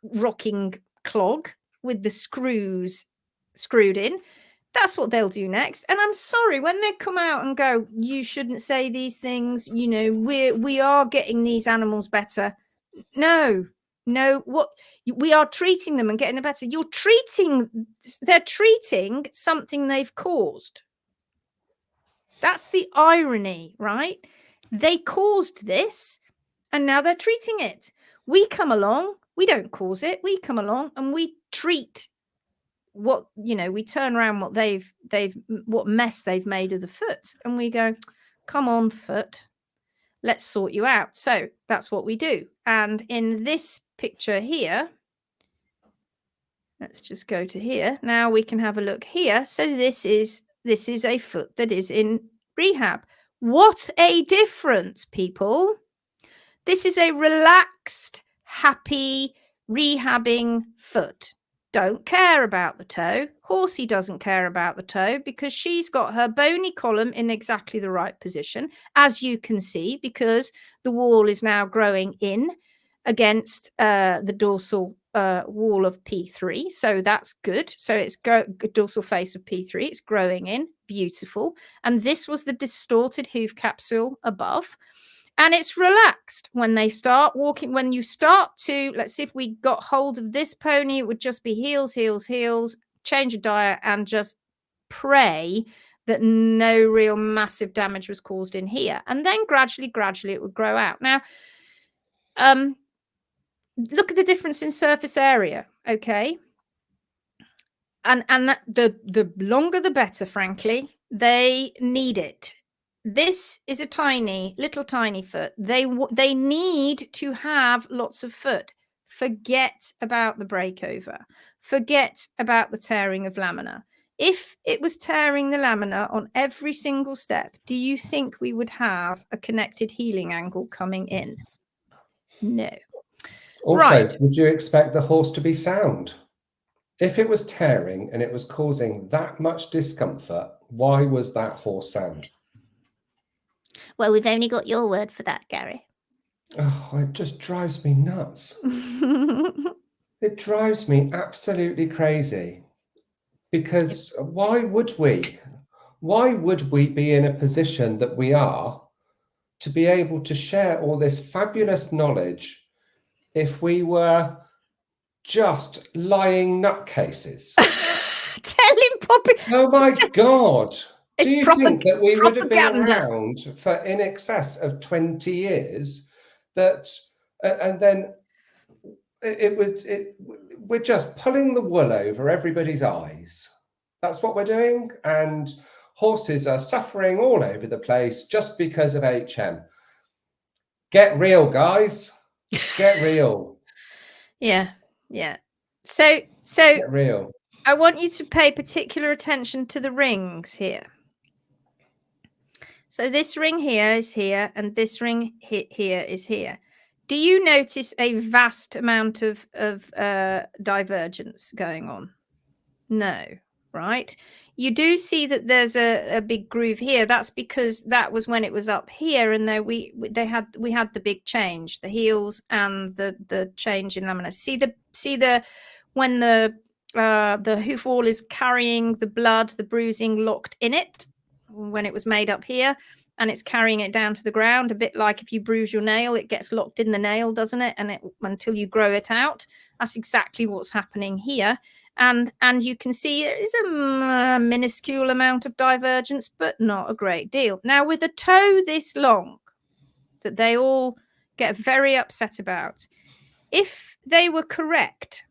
rocking clog. with the screws screwed in. That's what they'll do next. And I'm sorry, when they come out and go, you shouldn't say these things, you know, we are getting these animals better. No, what we are treating them and getting them better. They're treating something they've caused. That's the irony, right? They caused this and now they're treating it. We come along, we don't cause it. We come along and we treat what, you know, we turn around what mess they've made of the foot, and we go, come on, foot, let's sort you out. So that's what we do. And in this picture here, let's just go to here. Now we can have a look here. So this is a foot that is in rehab. What a difference, people. This is a relaxed, happy, rehabbing foot. Don't care about the toe. Horsey doesn't care about the toe because she's got her bony column in exactly the right position, as you can see, because the wall is now growing in against the dorsal wall of P3. So that's good. So it's dorsal face of P3. It's growing in. Beautiful. And this was the distorted hoof capsule above. And it's relaxed when they start walking. When you start to, let's see if we got hold of this pony, it would just be heels, heels, heels, change of diet, and just pray that no real massive damage was caused in here. And then gradually it would grow out. Now, look at the difference in surface area, okay? And that the longer the better, frankly. They need it. This is a little tiny foot. They need to have lots of foot. Forget about the breakover. Forget about the tearing of lamina. If it was tearing the lamina on every single step, do you think we would have a connected healing angle coming in? No. Also, right. Would you expect the horse to be sound? If it was tearing and it was causing that much discomfort, why was that horse sound? Well, we've only got your word for that, Gary. Oh, it just drives me nuts. It drives me absolutely crazy. Because why would we? Why would we be in a position that we are to be able to share all this fabulous knowledge if we were just lying nutcases? Telling Poppy. Oh my God. Do you think that we would have been propaganda. around for in excess of 20 years that, and then we're just pulling the wool over everybody's eyes. That's what we're doing. And horses are suffering all over the place just because of HM. Get real, guys. Get real. Yeah. So Get real. I want you to pay particular attention to the rings here. So this ring here is here, and this ring here is here. Do you notice a vast amount of divergence going on? No, right? You do see that there's a big groove here. That's because that was when it was up here, and there we had the big change, the heels and the change in lamina. See the when the hoof wall is carrying the blood, the bruising locked in it when it was made up here, and it's carrying it down to the ground, a bit like if you bruise your nail, it gets locked in the nail, doesn't it? And until you grow it out. That's exactly what's happening here. And you can see there is a minuscule amount of divergence, but not a great deal. Now, with a toe this long that they all get very upset about, if they were correct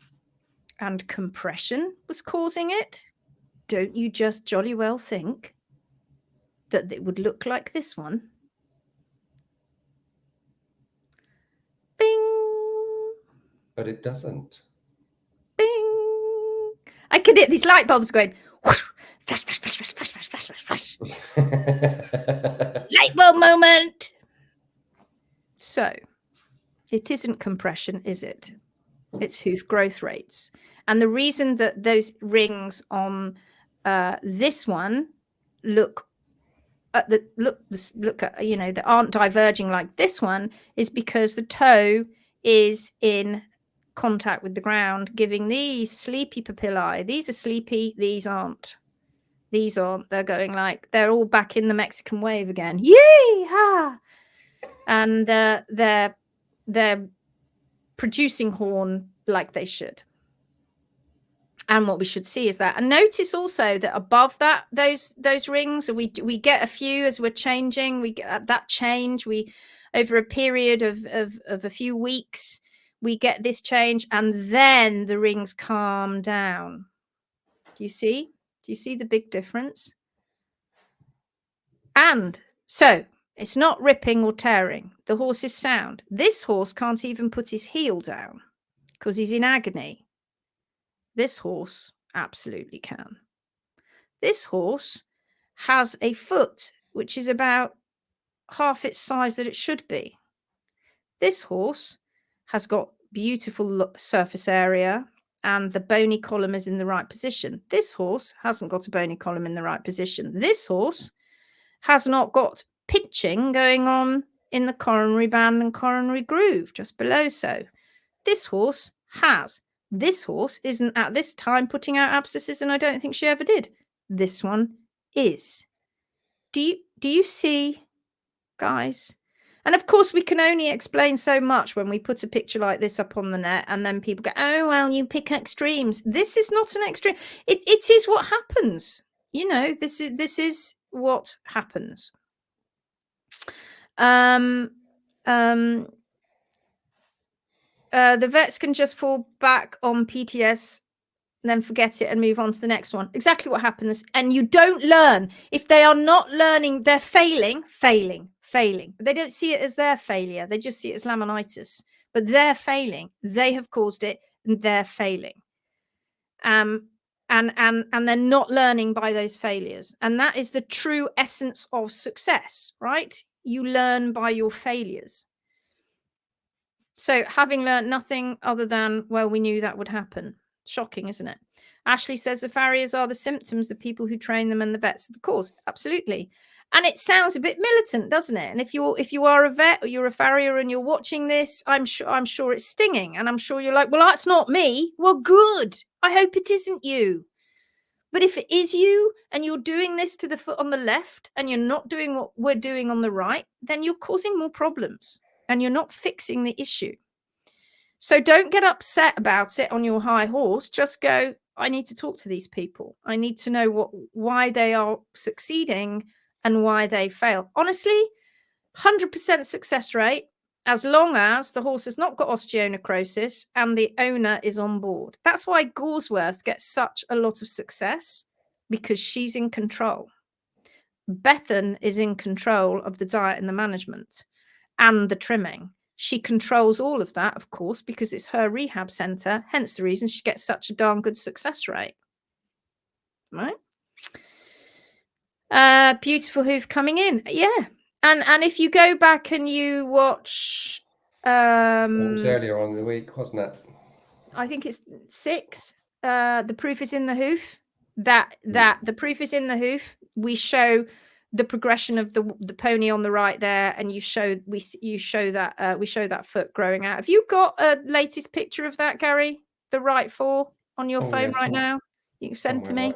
and compression was causing it, don't you just jolly well think that it would look like this one? Bing! But it doesn't. Bing! I could hit these light bulbs going whoosh, flash, flash, flash, flash, flash, flash, flash, flash. Light bulb moment. So it isn't compression, is it? It's hoof growth rates. And the reason that those rings on this one look at you know, that aren't diverging like this one is because the toe is in contact with the ground, giving these sleepy papillae. These are sleepy, these aren't. These aren't. They're going like, they're all back in the Mexican wave again. Yay! Ha! And they're producing horn like they should. And what we should see is that. And notice also that above that, those rings, we get a few as we're changing. We get that change. We, over a period of a few weeks, we get this change, and then the rings calm down. Do you see? Do you see the big difference? And so it's not ripping or tearing. The horse is sound. This horse can't even put his heel down because he's in agony. This horse absolutely can. This horse has a foot which is about half its size that it should be. This horse has got beautiful surface area and the bony column is in the right position. This horse hasn't got a bony column in the right position. This horse has not got pinching going on in the coronary band and coronary groove just below so. This horse has. This horse isn't at this time putting out abscesses, and I don't think she ever did. This one is. Do you see, guys? And of course, we can only explain so much when we put a picture like this up on the net, and then people go, oh, well, you pick extremes. This is not an extreme. It is what happens. You know, this is what happens. The vets can just fall back on PTS, then forget it and move on to the next one. Exactly what happens. And you don't learn. If they are not learning, they're failing. But they don't see it as their failure. They just see it as laminitis. But they're failing. They have caused it, and they're failing. And they're not learning by those failures. And that is the true essence of success, right? You learn by your failures. So having learned nothing other than, well, we knew that would happen. Shocking, isn't it? Ashley says the farriers are the symptoms, the people who train them and the vets are the cause. Absolutely. And it sounds a bit militant, doesn't it? And if you are a vet or you're a farrier and you're watching this, I'm sure it's stinging. And I'm sure you're like, well, that's not me. Well, good. I hope it isn't you. But if it is you and you're doing this to the foot on the left and you're not doing what we're doing on the right, then you're causing more problems and you're not fixing the issue. So don't get upset about it on your high horse. Just go, I need to talk to these people. I need to know why they are succeeding and why they fail. Honestly, 100% success rate, as long as the horse has not got osteonecrosis and the owner is on board. That's why Gorsworth gets such a lot of success, because she's in control. Bethan is in control of the diet and the management and the trimming. She controls all of that, of course, because it's her rehab center, hence the reason she gets such a darn good success rate. Right? Beautiful hoof coming in. Yeah. And if you go back and you watch... it was earlier on in the week, wasn't it? I think it's 6. The proof is in the hoof. The proof is in the hoof. We show the progression of the pony on the right there, and we show that foot growing out. Have you got a latest picture of that, Gary? The right fore on your phone right now? You can send to me.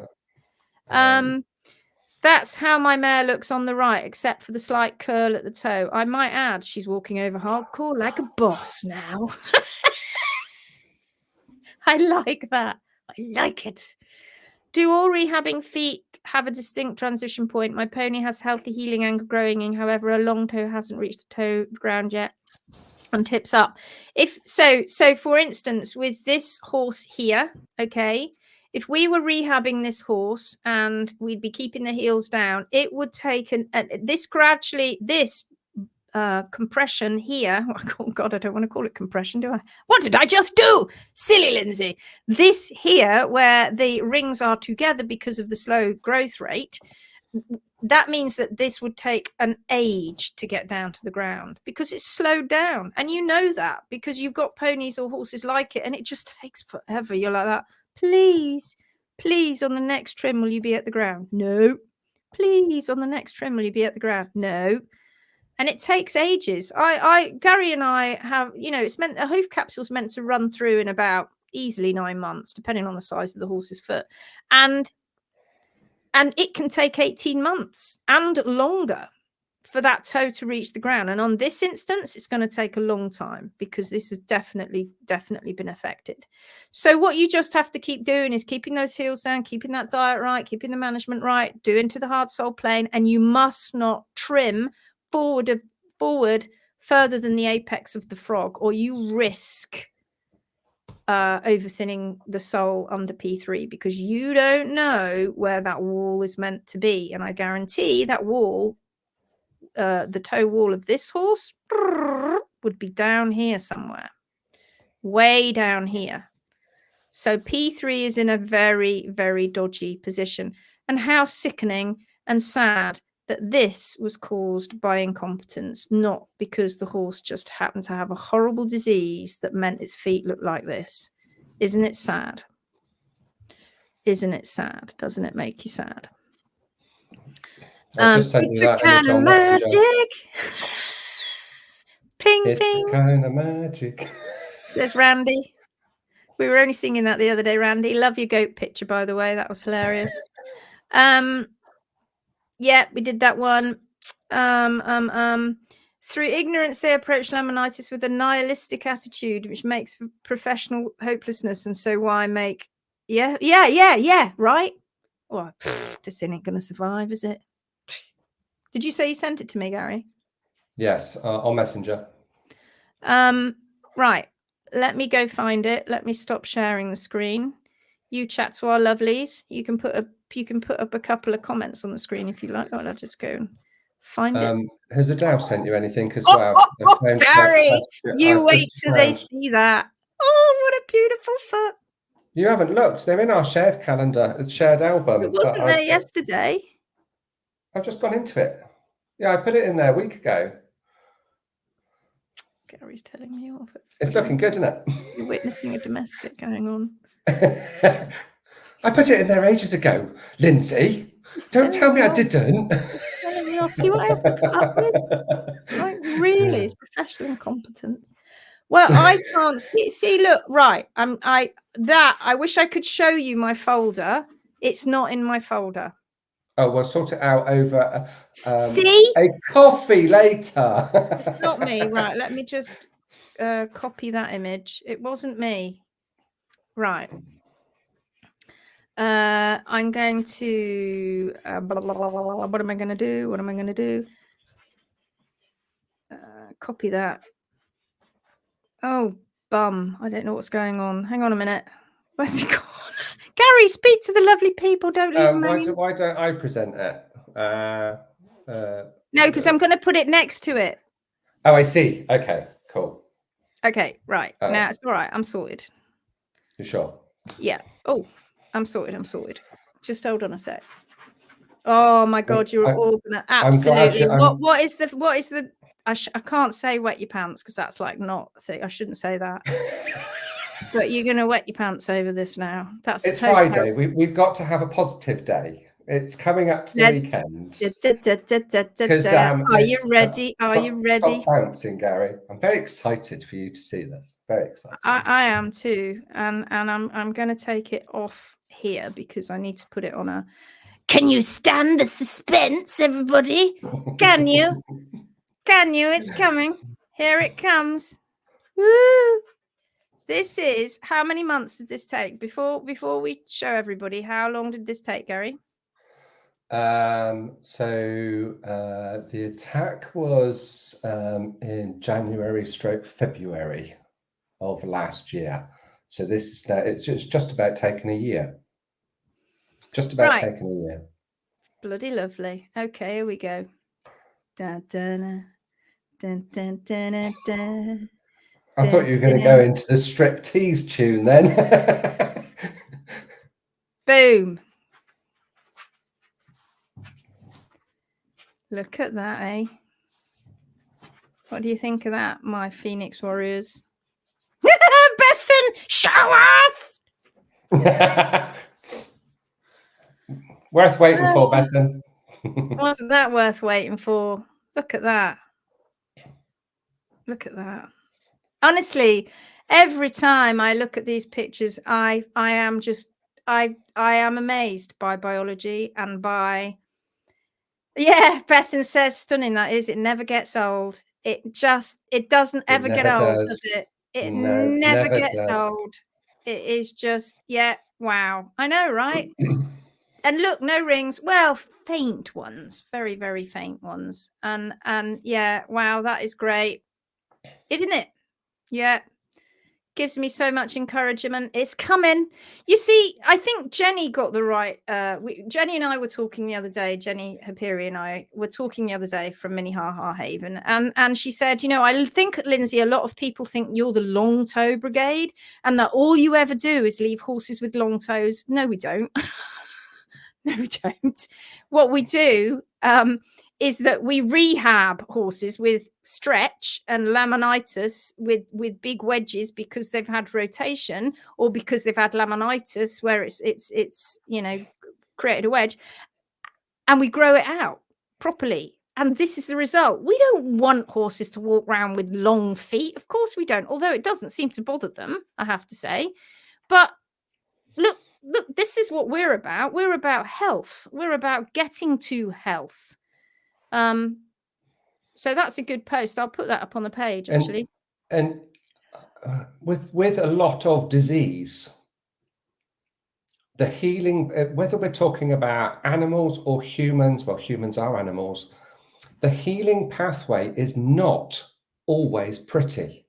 That's how my mare looks on the right, except for the slight curl at the toe. I might add, she's walking over hardcore like a boss now. I like that. I like it. Do all rehabbing feet have a distinct transition point? My pony has healthy healing and growing in, however, a long toe hasn't reached the toe ground yet and tips up. If so, for instance, with this horse here, okay, if we were rehabbing this horse and we'd be keeping the heels down, it would take this compression here. Oh God, I don't want to call it compression, do I? What did I just do? Silly Lindsay. This here, where the rings are together because of the slow growth rate, that means that this would take an age to get down to the ground because it's slowed down. And you know that because you've got ponies or horses like it, and it just takes forever. You're like that. Please, on the next trim, will you be at the ground? No. Please, on the next trim, will you be at the ground? No. And it takes ages. Gary and I have, you know, it's meant a hoof capsule's meant to run through in about easily 9 months, depending on the size of the horse's foot. And it can take 18 months and longer for that toe to reach the ground. And on this instance, it's going to take a long time because this has definitely been affected. So what you just have to keep doing is keeping those heels down, keeping that diet right, keeping the management right, doing to the hard sole plane, and you must not trim forward further than the apex of the frog, or you risk over thinning the sole under P3, because you don't know where that wall is meant to be. And I guarantee that wall, the toe wall of this horse, would be down here somewhere, way down here. So P3 is in a very, very dodgy position. And how sickening and sad that this was caused by incompetence, not because the horse just happened to have a horrible disease that meant its feet looked like this. Isn't it sad? Isn't it sad? Doesn't it make you sad? It's a kind of magic. Ping, it's ping. It's kind of magic. There's Randy. We were only singing that the other day, Randy. Love your goat picture, by the way. That was hilarious. Yeah, we did that one. Through ignorance, they approach laminitis with a nihilistic attitude, which makes for professional hopelessness. And so why make... Yeah, right? Well, this ain't going to survive, is it? Did you say you sent it to me, Gary? Yes, on Messenger. Right. Let me go find it. Let me stop sharing the screen. You chat to our lovelies. You can put up a couple of comments on the screen if you like. Oh, I'll just go and find it. Has Adele sent you anything as well? Gary, you wait till they see that. Oh, what a beautiful foot. You haven't looked. They're in our shared calendar, shared album. It wasn't there yesterday. I've just gone into it. Yeah, I put it in there a week ago. Gary's telling me off. It's looking good, isn't it? You're witnessing a domestic going on. I put it in there ages ago, Lindsay. Don't tell me I didn't. I'll see what I have to put up with. Like, really, it's professional incompetence. Well, I can't see. Look, right. I wish I could show you my folder. It's not in my folder. Oh, we'll sort it out over see a coffee later. It's not me. Right. Let me just copy that image. It wasn't me. Right. I'm going to what am I going to do? What am I going to do? Copy that. Oh, bum. I don't know what's going on. Hang on a minute. Where's it gone? Gary, speak to the lovely people. Don't leave them. Why don't I present it? No, because I'm going to put it next to it. Oh, I see. Okay, cool. Okay, right. Now it's all right. I'm sorted. You sure? Yeah. Oh, I'm sorted. Just hold on a sec. Oh my God, you're all gonna absolutely. What is the? I can't say wet your pants because that's like not a thing. I shouldn't say that. But you're gonna wet your pants over this now. It's Friday. We've got to have a positive day. It's coming up to the weekend. Are you ready? Are you ready? Stop bouncing, Gary. I'm very excited for you to see this. Very excited. I am too, and I'm going to take it off here because I need to put it on a. Can you stand the suspense, everybody? Can you? Can you? It's coming. Here it comes. Woo! This is how many months did this take? Before we show everybody, how long did this take, Gary? So the attack was in January/February of last year. So this is now it's just about taken a year. Just about taken a year. Bloody lovely. Okay, here we go. Dun, dun, dun, dun, dun, dun, dun. I thought you were going to go into the striptease tune then. Boom. Look at that, eh? What do you think of that, my Phoenix Warriors? Bethan, show us! Worth waiting for, Bethan. Wasn't that worth waiting for? Look at that. Look at that. Honestly, every time I look at these pictures, I am amazed by biology and by, yeah, Bethan says, stunning that is. It never gets old. It doesn't ever get old, does it? It No, never never gets does. old. It is just, yeah, wow. I know, right? And look, no rings. Well, faint ones, very, very faint ones. And yeah, wow, that is great, isn't it? Yeah. Gives me so much encouragement. It's coming. You see, I think Jenny got the right. Jenny and I were talking the other day. Jenny Hapiri and I were talking the other day from Minnehaha Haven, and she said, you know, I think, Lindsay, a lot of people think you're the long toe brigade, and that all you ever do is leave horses with long toes. No, we don't. No, we don't. What we do is that we rehab horses with stretch and laminitis with big wedges because they've had rotation, or because they've had laminitis where it's you know, created a wedge, and we grow it out properly. And this is the result. We don't want horses to walk around with long feet. Of course we don't, although it doesn't seem to bother them, I have to say. But look, this is what we're about. We're about health. We're about getting to health. So that's a good post. I'll put that up on the page, actually. And with a lot of disease, the healing, whether we're talking about animals or humans, well, humans are animals, the healing pathway is not always pretty.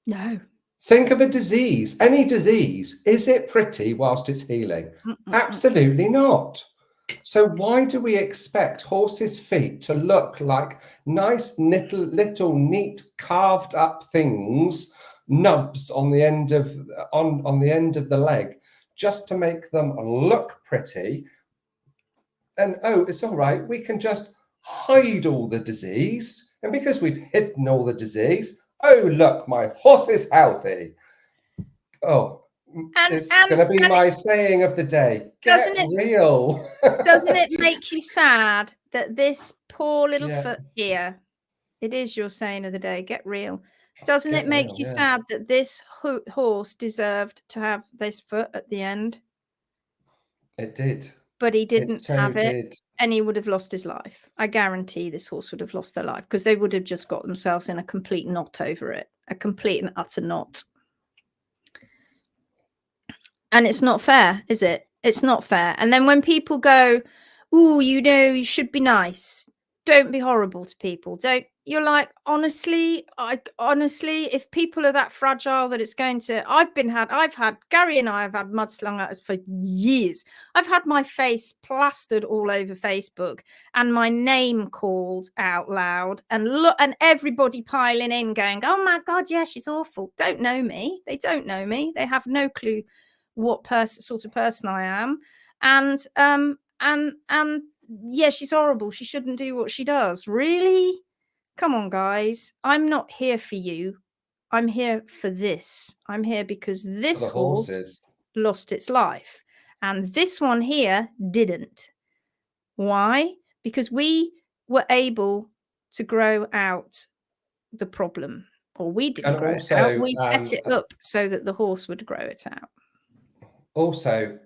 No. Think of a disease, any disease. Is it pretty whilst it's healing? Absolutely not. So why do we expect horses' feet to look like nice little neat carved up things, nubs on the end of on the end of the leg, just to make them look pretty? And oh, it's all right, we can just hide all the disease, and because we've hidden all the disease, oh look, my horse is healthy. Oh, it's going to be my saying of the day. Get real. Doesn't it make you sad that this poor little foot here, it is your saying of the day, get real. Doesn't it make you sad that this horse deserved to have this foot at the end? It did. But he didn't have it, and he would have lost his life. I guarantee this horse would have lost their life, because they would have just got themselves in a complete knot over it, a complete and utter knot. And it's not fair, is it? It's not fair. And then when people go, "Oh, you know, you should be nice. Don't be horrible to people." You're like, honestly, if people are that fragile that it's going to, I've had Gary and I have had mud slung at us for years. I've had my face plastered all over Facebook and my name called out loud, and look, and everybody piling in going, "Oh my God, yeah, she's awful." Don't know me. They don't know me. They have no clue what sort of person I am. And yeah, she's horrible. She shouldn't do what she does. Really? Come on, guys. I'm not here for you. I'm here for this. I'm here because this horse lost its life, and this one here didn't. Why? Because we were able to grow out the problem, or we didn't grow it out. We set it up so that the horse would grow it out. Also,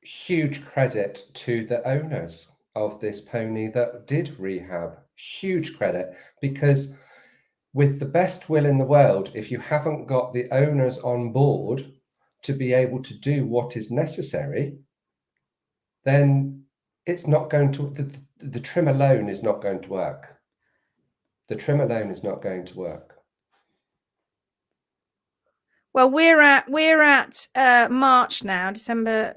huge credit to the owners of this pony that did rehab. Huge credit, because with the best will in the world, if you haven't got the owners on board to be able to do what is necessary, then it's not going to, the trim alone is not going to work. The trim alone is not going to work. Well, we're at March now, December.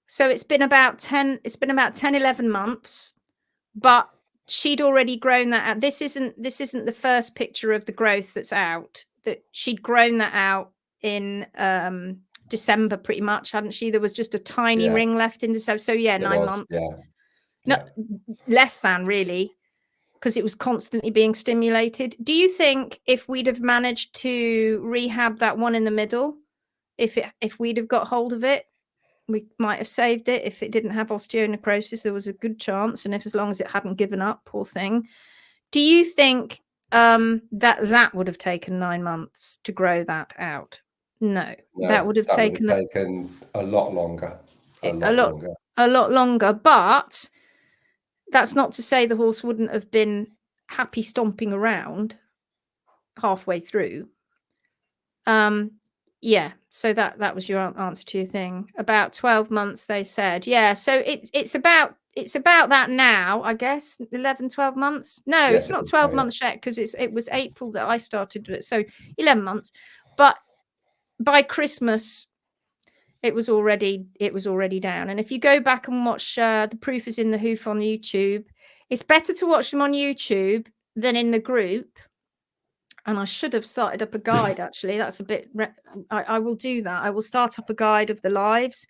So it's been about 10, 11 months, but she'd already grown that out. This isn't the first picture of the growth that's out. That she'd grown that out in December, pretty much, hadn't she? There was just a tiny ring left in December. So yeah, 9 months. No, less than, really, because it was constantly being stimulated. Do you think if we'd have managed to rehab that one in the middle, if we'd have got hold of it, we might have saved it? If it didn't have osteonecrosis, there was a good chance. And if, as long as it hadn't given up, poor thing. Do you think that would have taken 9 months to grow that out. No, that would have taken a lot longer. A lot longer. But that's not to say the horse wouldn't have been happy stomping around halfway through. Yeah, so that was your answer to your thing. About 12 months, they said. Yeah, so it's about that now, I guess. 11, 12 months. No, yes, it's not 12 months yet, because it was April that I started it, so 11 months. But by Christmas, it was already down. And if you go back and watch The Proof is in the Hoof on YouTube, it's better to watch them on YouTube than in the group. And I should have started up a guide, actually. That's a bit... I will do that. I will start up a guide of the lives.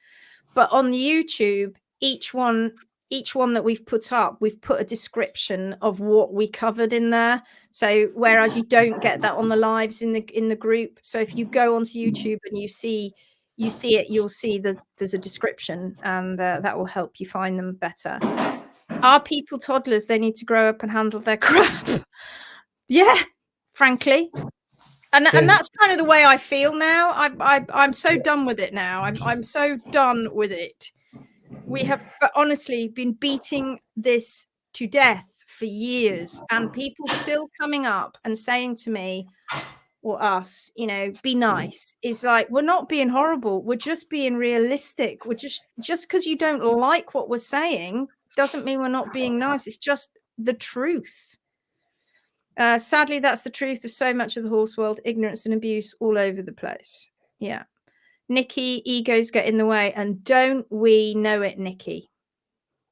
But on YouTube, each one that we've put up, we've put a description of what we covered in there. So whereas you don't get that on the lives in the group. So if you go onto YouTube and you see it, you'll see that there's a description, and that will help you find them better. Are people toddlers? They need to grow up and handle their crap. Yeah, frankly. And that's kind of the way I feel now. I'm so done with it now. I'm so done with it. We have honestly been beating this to death for years, and people still coming up and saying to me or us, you know, be nice. Is like, we're not being horrible. We're just being realistic. We're just because you don't like what we're saying doesn't mean we're not being nice. It's just the truth. Sadly, that's the truth of so much of the horse world. Ignorance and abuse all over the place. Yeah. Nikki, egos get in the way. And don't we know it, Nikki?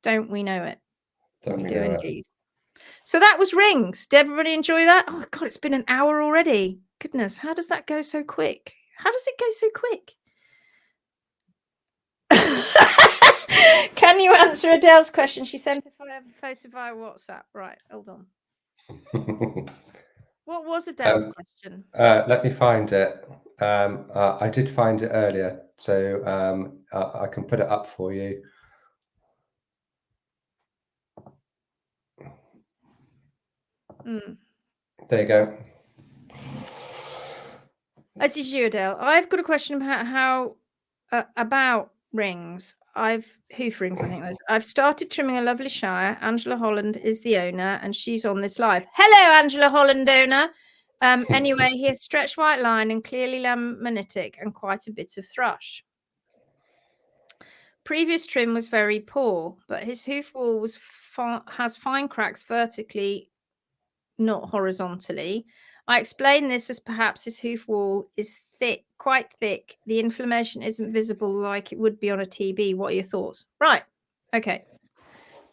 Don't we know it? We do indeed. So that was rings. Did everybody enjoy that? Oh, God, it's been an hour already. Goodness, how does that go so quick? How does it go so quick? Can you answer Adele's question? She sent a photo via WhatsApp. Right, hold on. What was Adele's question? Let me find it. I did find it earlier, so I can put it up for you. There you go. This is you, Adele. I've got a question about how about rings. Hoof rings, I think those. I've started trimming a lovely Shire. Angela Holland is the owner, and she's on this live. Hello, Angela Holland owner. Anyway, he has stretched white line and clearly laminitic and quite a bit of thrush. Previous trim was very poor, but his hoof wall has fine cracks vertically, not horizontally. I explain this as perhaps his hoof wall is thick, quite thick. The inflammation isn't visible like it would be on a TB. What are your thoughts? Right. Okay.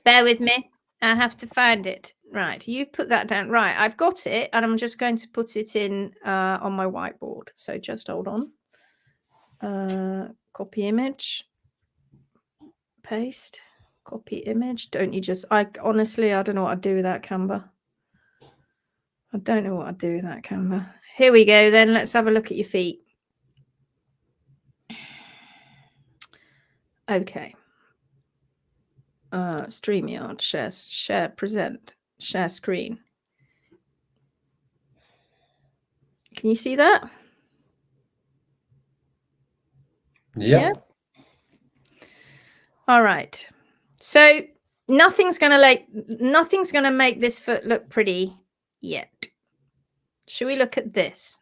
Bear with me. I have to find it. Right. You put that down. Right. I've got it, and I'm just going to put it in on my whiteboard. So just hold on. Copy image. Paste. Copy image. Don't you just... honestly, I don't know what I'd do with that, Canva. I don't know what I'd do with that, Canva. Here we go then. Let's have a look at your feet. Okay. StreamYard, share, present, share screen. Can you see that? Yeah. All right. So nothing's gonna make this foot look pretty yet. Should we look at this?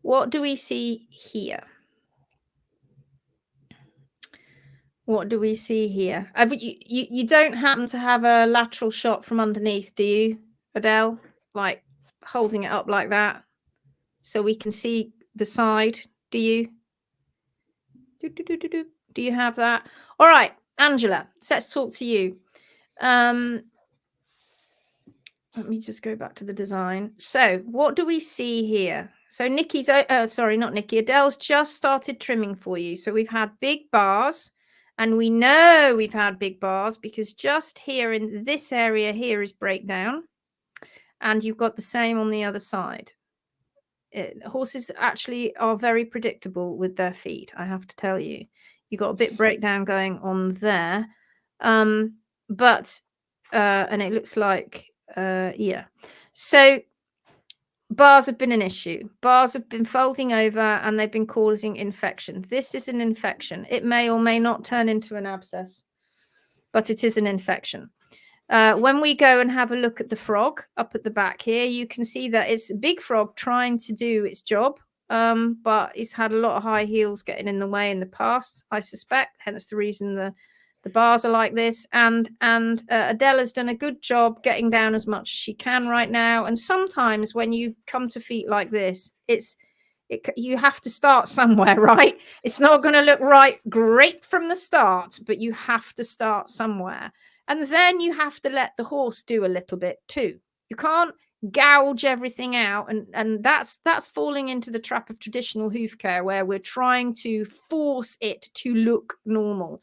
What do we see here? What do we see here? You don't happen to have a lateral shot from underneath, do you, Adele? Like holding it up like that so we can see the side, do you? Do you have that? All right, Angela, let's talk to you. Let me just go back to the design. So what do we see here? So Nikki's, sorry, not Nikki, Adele's just started trimming for you. So we've had big bars, and we know we've had big bars because just here in this area here is breakdown, and you've got the same on the other side. Horses actually are very predictable with their feet, I have to tell you. You've got a bit breakdown going on there, but and it looks like yeah. So bars have been an issue. Bars have been folding over and they've been causing infection. This is an infection. It may or may not turn into an abscess, but it is an infection. When we go and have a look at the frog up at the back here, you can see that it's a big frog trying to do its job, but it's had a lot of high heels getting in the way in the past, I suspect, hence the reason the bars are like this. And Adele has done a good job getting down as much as she can right now. And sometimes when you come to feet like this, you have to start somewhere, right? It's not going to look great from the start, but you have to start somewhere. And then you have to let the horse do a little bit too. You can't gouge everything out. And that's falling into the trap of traditional hoof care, where we're trying to force it to look normal.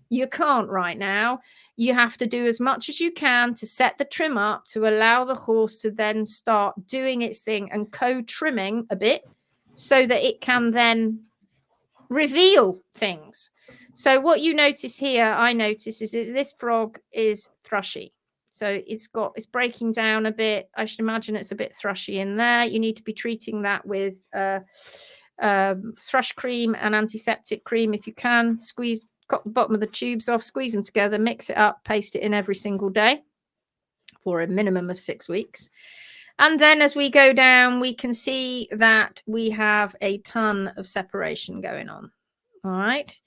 You can't right now. You have to do as much as you can to set the trim up to allow the horse to then start doing its thing and co-trimming a bit so that it can then reveal things. So what you notice here, I notice, is this frog is thrushy. So it's breaking down a bit. I should imagine it's a bit thrushy in there. You need to be treating that with thrush cream and antiseptic cream if you can. Cut the bottom of the tubes off, squeeze them together, mix it up, paste it in every single day for a minimum of 6 weeks. And then as we go down, we can see that we have a ton of separation going on. All right.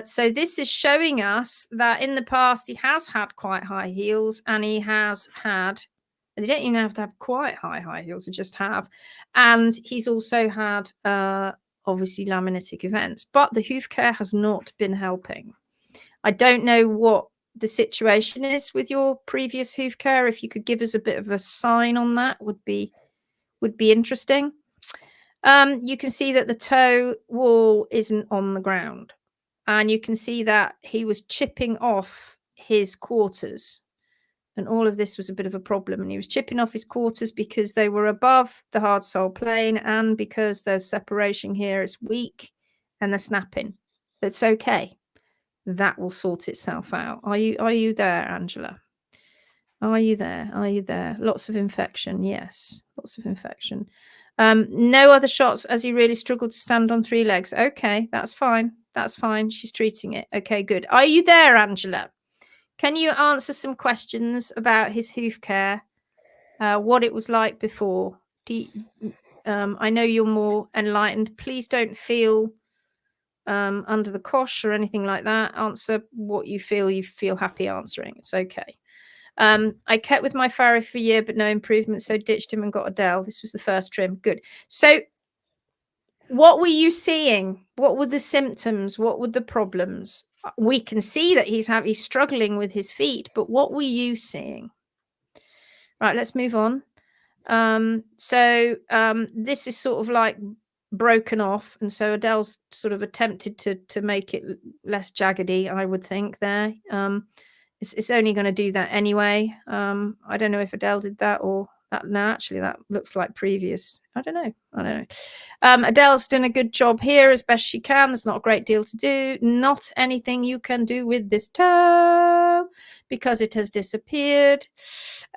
So this is showing us that in the past, he has had quite high heels, and he has had, they don't even have to have quite high heels, they just have. And he's also had, obviously, laminitic events, but the hoof care has not been helping. I don't know what the situation is with your previous hoof care. If you could give us a bit of a sign on that, would be interesting. You can see that the toe wall isn't on the ground. And you can see that he was chipping off his quarters. And all of this was a bit of a problem. And he was chipping off his quarters because they were above the hard sole plane, and because there's separation here, it's weak and they're snapping. It's okay. That will sort itself out. Are you there, Angela? Are you there? Are you there? Lots of infection. Yes, lots of infection. No other shots as he really struggled to stand on 3 legs. Okay, that's fine. That's fine. She's treating it. Okay, good. Are you there, Angela? Can you answer some questions about his hoof care? What it was like before? I know you're more enlightened. Please don't feel under the cosh or anything like that. Answer what you feel happy answering. It's okay. I kept with my farrow for a year, but no improvement, so ditched him and got Adele. This was the first trim. Good. So what were you seeing? What were the symptoms? What were the problems? We can see that he's struggling with his feet, but what were you seeing? Right, let's move on. This is sort of like broken off, and so Adele's sort of attempted to make it less jaggedy, I would think there. It's only going to do that anyway. I don't know if Adele did that or that. No, actually, that looks like previous. I don't know. Adele's done a good job here as best she can. There's not a great deal to do. Not anything you can do with this toe because it has disappeared.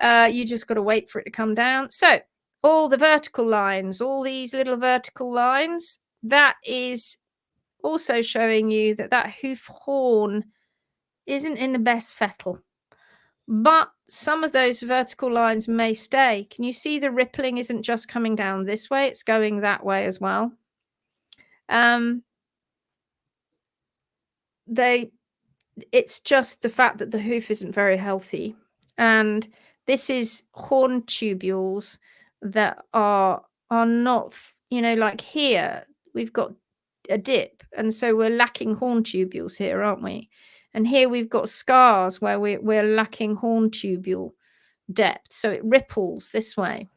You just got to wait for it to come down. So all the vertical lines, all these little vertical lines, that is also showing you that hoof horn isn't in the best fettle, but some of those vertical lines may stay. Can you see the rippling isn't just coming down this way, it's going that way as well. It's just the fact that the hoof isn't very healthy, and this is horn tubules that are not, like here we've got a dip, and so we're lacking horn tubules here, aren't we? And here we've got scars where we're lacking horn tubule depth, so it ripples this way.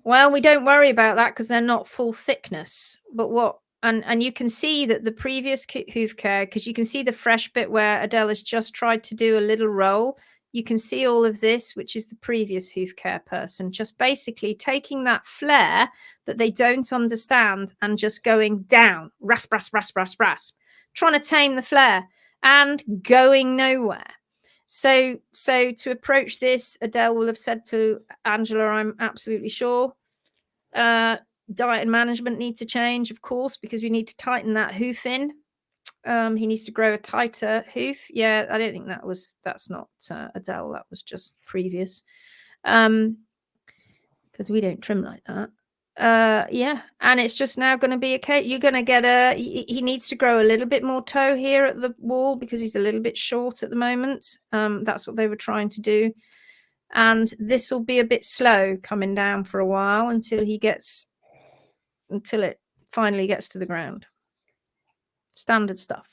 Well, we don't worry about that because they're not full thickness. But and you can see that the previous hoof care, because you can see the fresh bit where Adele has just tried to do a little roll. You can see all of this, which is the previous hoof care person, just basically taking that flare that they don't understand and just going down, rasp, rasp, rasp, rasp, rasp, trying to tame the flare and going nowhere. So to approach this, Adele will have said to Angela, I'm absolutely sure, diet and management need to change, of course, because we need to tighten that hoof in. He needs to grow a tighter hoof. Yeah, I don't think that's not Adele. That was just previous. Because we don't trim like that. Yeah, and it's just now going to be okay. You're going to get he needs to grow a little bit more toe here at the wall because he's a little bit short at the moment. That's what they were trying to do. And this will be a bit slow coming down for a while until it finally gets to the ground. Standard stuff.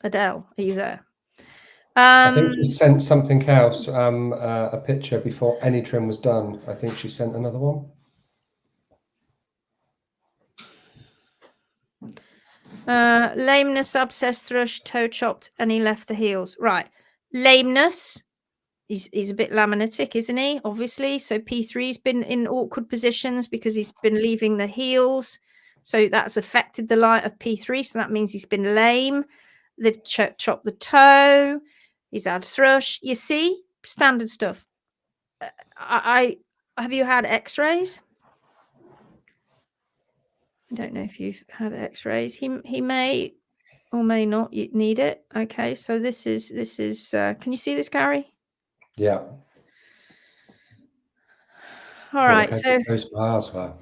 Adele, are you there? I think she sent something else, a picture before any trim was done. I think she sent another one. Lameness, abscess, thrush, toe chopped, and he left the heels. Right. Lameness. He's a bit laminitic, isn't he? Obviously. So P3's been in awkward positions because he's been leaving the heels. So that's affected the light of P3. So that means he's been lame. They've chopped the toe. He's had thrush. You see? Standard stuff. Have you had x-rays? I don't know if you've had x-rays. He may or may not need it. Okay, so this is can you see this, Gary? Yeah. All right, so those bars were.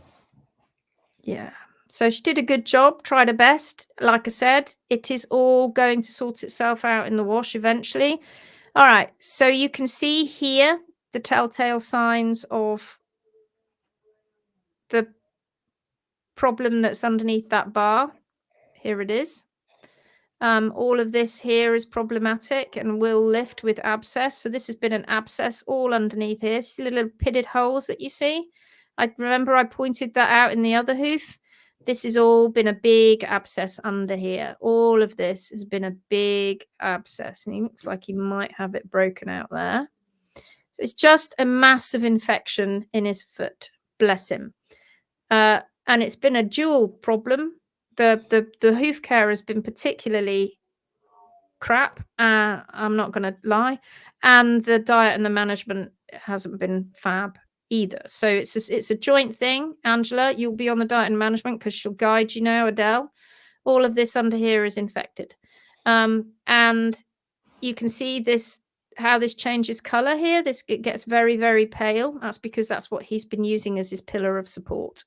Yeah, so she did a good job, tried her best. Like I said, it is all going to sort itself out in the wash eventually. All right, so you can see here the telltale signs of the problem that's underneath that bar. Here it is. All of this here is problematic and will lift with abscess. So this has been an abscess all underneath here. See the little pitted holes that you see? I remember I pointed that out in the other hoof. This has all been a big abscess under here. All of this has been a big abscess. And he looks like he might have it broken out there. So it's just a massive infection in his foot. Bless him. And it's been a dual problem. The hoof care has been particularly crap. I'm not going to lie. And the diet and the management hasn't been fab either. So it's a joint thing. Angela, you'll be on the diet and management because she'll guide you now. Adele, all of this under here is infected. And you can see this, how this changes color here. It gets very, very pale. That's because that's what he's been using as his pillar of support,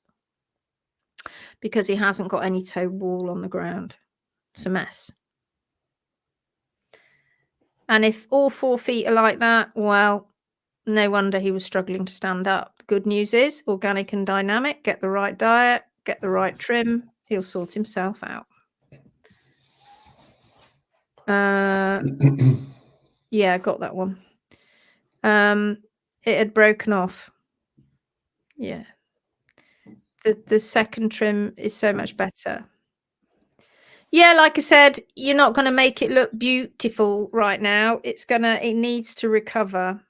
because he hasn't got any toe wall on the ground. It's a mess. And if all 4 feet are like that, well, no wonder he was struggling to stand up. The good news is organic and dynamic. Get the right diet, get the right trim. He'll sort himself out. Yeah, I got that one. It had broken off. Yeah. The second trim is so much better. Yeah, like I said, you're not going to make it look beautiful right now. It needs to recover.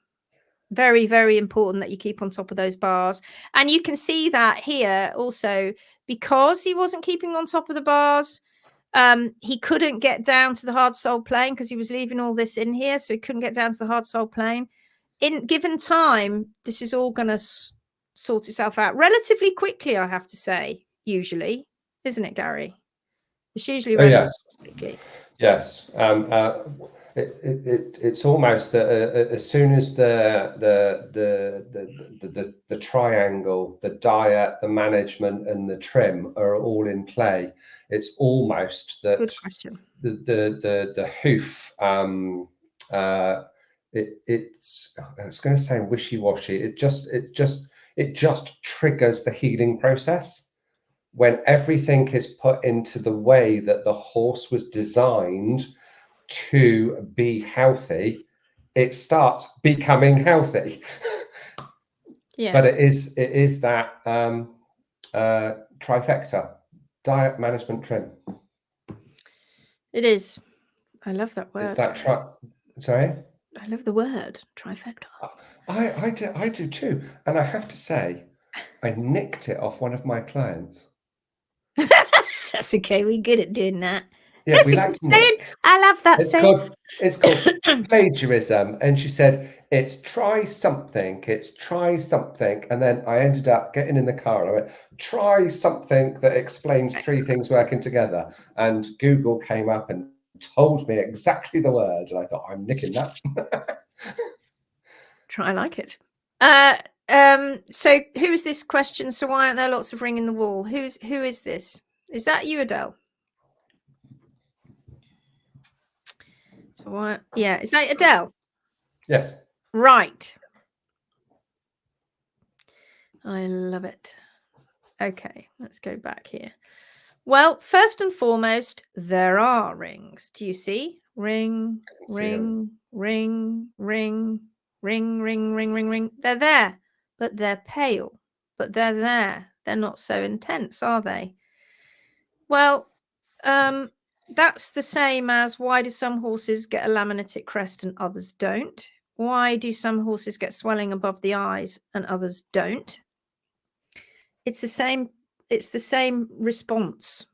Very, very important that you keep on top of those bars. And you can see that here also, because he wasn't keeping on top of the bars, he couldn't get down to the hard sole plane because he was leaving all this in here. So he couldn't get down to the hard sole plane. In given time, this is all going to sort itself out relatively quickly, I have to say, usually. Isn't it, Gary? It's usually relatively quickly. Yes. It's almost as soon as the triangle, the diet, the management, and the trim are all in play, it's almost that. Good question. The hoof. It's I was going to say wishy-washy. It just triggers the healing process. When everything is put into the way that the horse was designed to be healthy, it starts becoming healthy. Yeah. But it is that trifecta: diet, management, trim. It is. I love that word. Is that sorry? I love the word trifecta. I do too. And I have to say, I nicked it off one of my clients. That's okay. We're good at doing that. Yeah, Yes, we you like can say it. Nick. I love that saying. It's called plagiarism. And she said, it's try something, And then I ended up getting in the car and I went, try something that explains 3 things working together. And Google came up and told me exactly the word. And I thought, I'm nicking that. I like it. So who's this question? So why aren't there lots of ring in the wall? Who is this? Is that you, Adele? So why? Yeah, is that Adele? Yes. Right. I love it. Okay, let's go back here. Well, first and foremost, there are rings. Do you see? Ring, ring, ring, ring, ring, ring, ring, ring, ring. They're there, but they're pale. But they're there. They're not so intense, are they? Well, that's the same as why do some horses get a laminitic crest and others don't? Why do some horses get swelling above the eyes and others don't? It's the same response.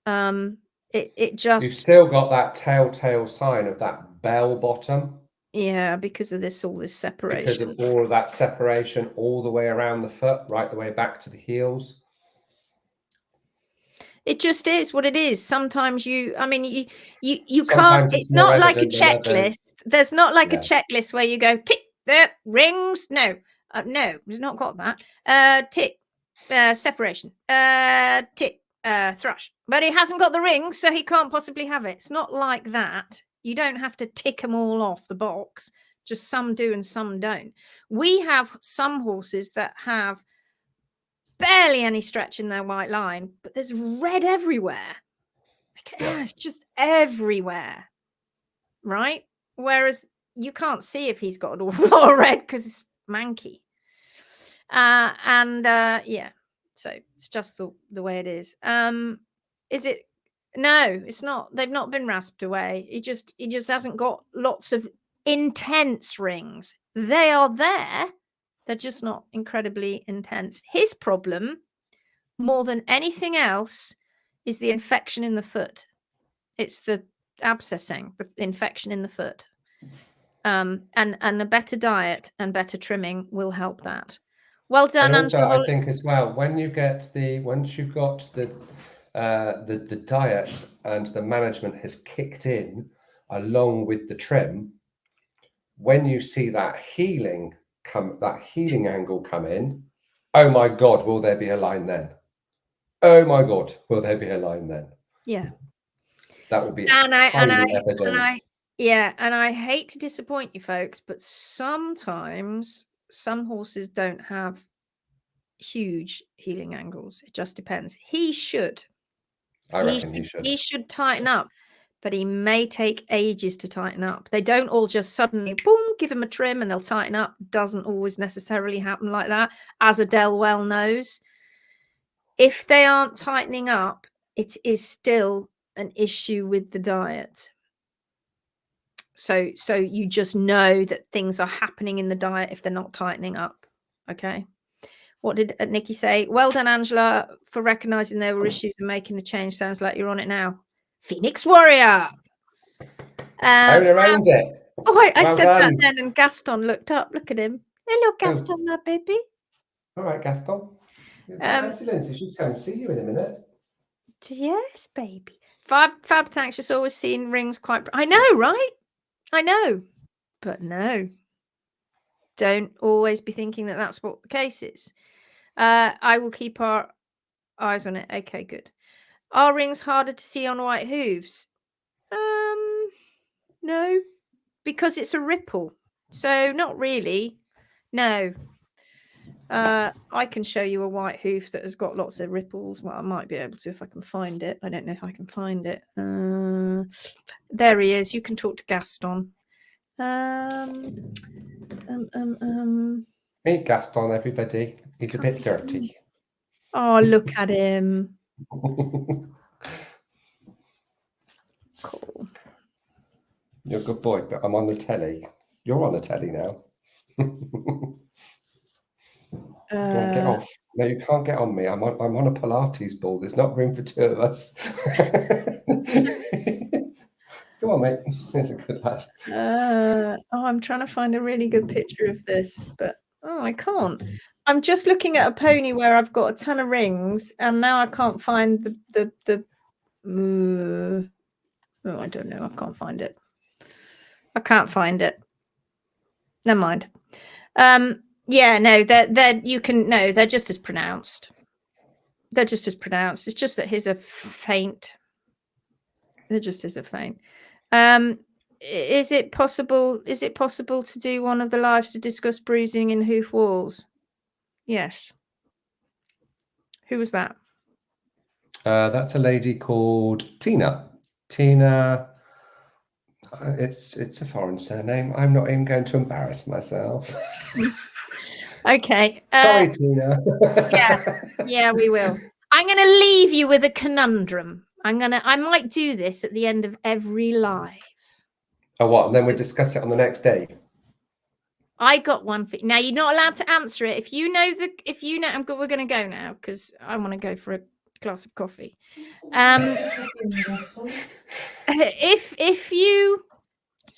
It just, you've still got that telltale sign of that bell bottom. Yeah, because of all this separation. Because of all of that separation all the way around the foot, right the way back to the heels. It just is what it is. Sometimes you can't, it's more not like a evident than others. checklist. There's not like a Yeah. checklist where you go, tick, there, rings. No, it's not got that. Tick, separation, tick, thrush. But he hasn't got the ring, so he can't possibly have it. It's not like that. You don't have to tick them all off the box. Just some do and some don't. We have some horses that have barely any stretch in their white line, but there's red everywhere. It's just everywhere, right? Whereas you can't see if he's got an awful lot of red because it's manky. Yeah, so it's just the way it is. Is it? No, it's not. They've not been rasped away. He just hasn't got lots of intense rings. They are there. They're just not incredibly intense. His problem, more than anything else, is the infection in the foot. It's the abscessing, the infection in the foot. And a better diet and better trimming will help that. Well done, and also, Angela. I think as well, once you've got the diet and the management has kicked in along with the trim, when you see that healing angle come in, oh my God, will there be a line then? Oh my God, will there be a line then? Yeah. That will be highly evident. And I hate to disappoint you folks, but sometimes some horses don't have huge healing angles. It just depends. He should. I reckon he should. He should tighten up, but he may take ages to tighten up. They don't all just suddenly, boom, give him a trim and they'll tighten up. Doesn't always necessarily happen like that, as Adele well knows. If they aren't tightening up, it is still an issue with the diet. So you just know that things are happening in the diet if they're not tightening up. Okay. What did Nikki say? Well done, Angela, for recognizing there were issues and making a change. Sounds like you're on it now. Phoenix Warrior. Around it. Oh, I said that then, and Gaston looked up. Look at him. Hello, Gaston, my baby. All right, Gaston. Auntie Lindsay, she's going to see you in a minute. Yes, baby. Fab, thanks. Just always seeing rings quite. I know, right? I know, but no. Don't always be thinking that that's what the case is. I will keep our eyes on it. Okay, good. Are rings harder to see on white hooves? No, because it's a ripple. So not really. No. I can show you a white hoof that has got lots of ripples. Well, I might be able to if I can find it. I don't know if I can find it. There he is. You can talk to Gaston. Meet Gaston, everybody. He's a bit dirty. Oh, look at him. Cool. You're a good boy, but I'm on the telly. You're on the telly now. Don't get off. No, you can't get on me. I'm on a Pilates ball. There's not room for two of us. Come on, mate. There's a good lad. I'm trying to find a really good picture of this, but I can't. I'm just looking at a pony where I've got a ton of rings, and now I can't find the I don't know. I can't find it. I can't find it. Never mind. Yeah, no, they're just as pronounced. They're just as pronounced. It's just that his are faint. They're just as a faint. Is it possible to do one of the lives to discuss bruising in hoof walls? Yes. Who was that? That's a lady called Tina. Tina. It's a foreign surname. I'm not even going to embarrass myself. Okay. Sorry, Tina. Yeah, we will. I'm going to leave you with a conundrum. I might do this at the end of every live. Oh, what? And then we discuss it on the next day. I got one for now. You're not allowed to answer it. If you know, we're going to go now because I want to go for a glass of coffee. If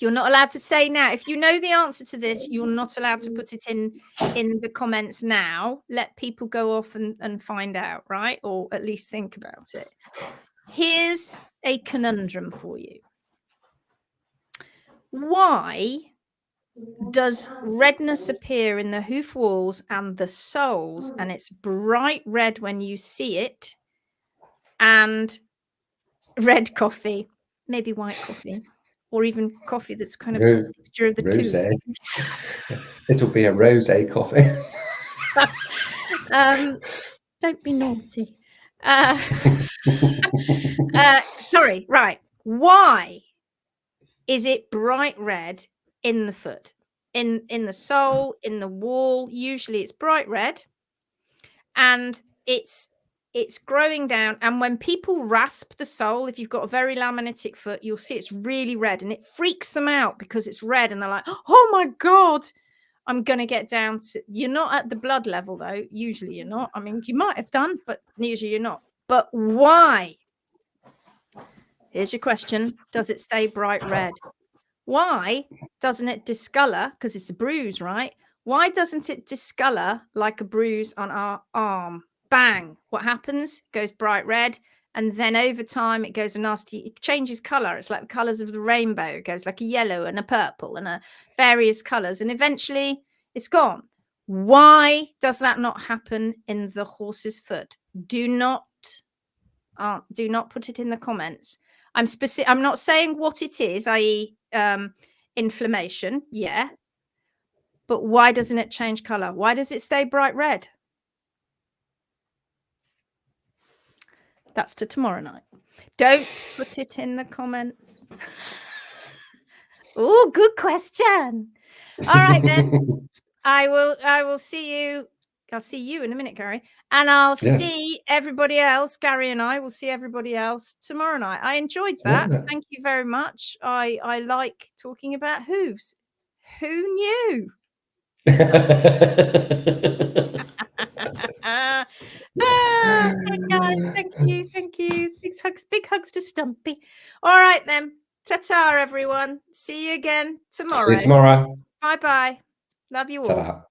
you're not allowed to say now. If you know the answer to this, you're not allowed to put it in the comments now. Let people go off and find out, right? Or at least think about it. Here's a conundrum for you. Why does redness appear in the hoof walls and the soles, and it's bright red when you see it, and red coffee, maybe white coffee, or even coffee that's kind of a mixture of the two. It'll be a rosé coffee. Don't be naughty. Sorry, right. Why is it bright red in the foot? In the sole, in the wall, usually it's bright red, and it's growing down. And when people rasp the sole, if you've got a very laminitic foot, you'll see it's really red, and it freaks them out because it's red, and they're like, oh my God, I'm going to get down to... You're not at the blood level, though. Usually you're not. I mean, you might have done, but usually you're not. But why? Here's your question. Does it stay bright red? Why doesn't it discolor? Because it's a bruise, right? Why doesn't it discolor like a bruise on our arm? Bang. What happens? It goes bright red. And then over time, it goes a nasty... It changes color. It's like the colors of the rainbow. It goes like a yellow and a purple and a various colors. And eventually, it's gone. Why does that not happen in the horse's foot? Do not put it in the comments. I'm not saying what it is, i.e., inflammation. Yeah. But why doesn't it change color? Why does it stay bright red? That's to tomorrow night. Don't put it in the comments. Oh, good question. All right, then. I will see you. I'll see you in a minute, Gary. And I'll see everybody else. Gary and I will see everybody else tomorrow night. I enjoyed that. Thank you very much. I like talking about hooves. Who knew? Guys, thank you. Big hugs to Stumpy. All right, then. Ta-ta, everyone. See you again tomorrow. See you tomorrow. Bye-bye. Love you all. Ta-ta.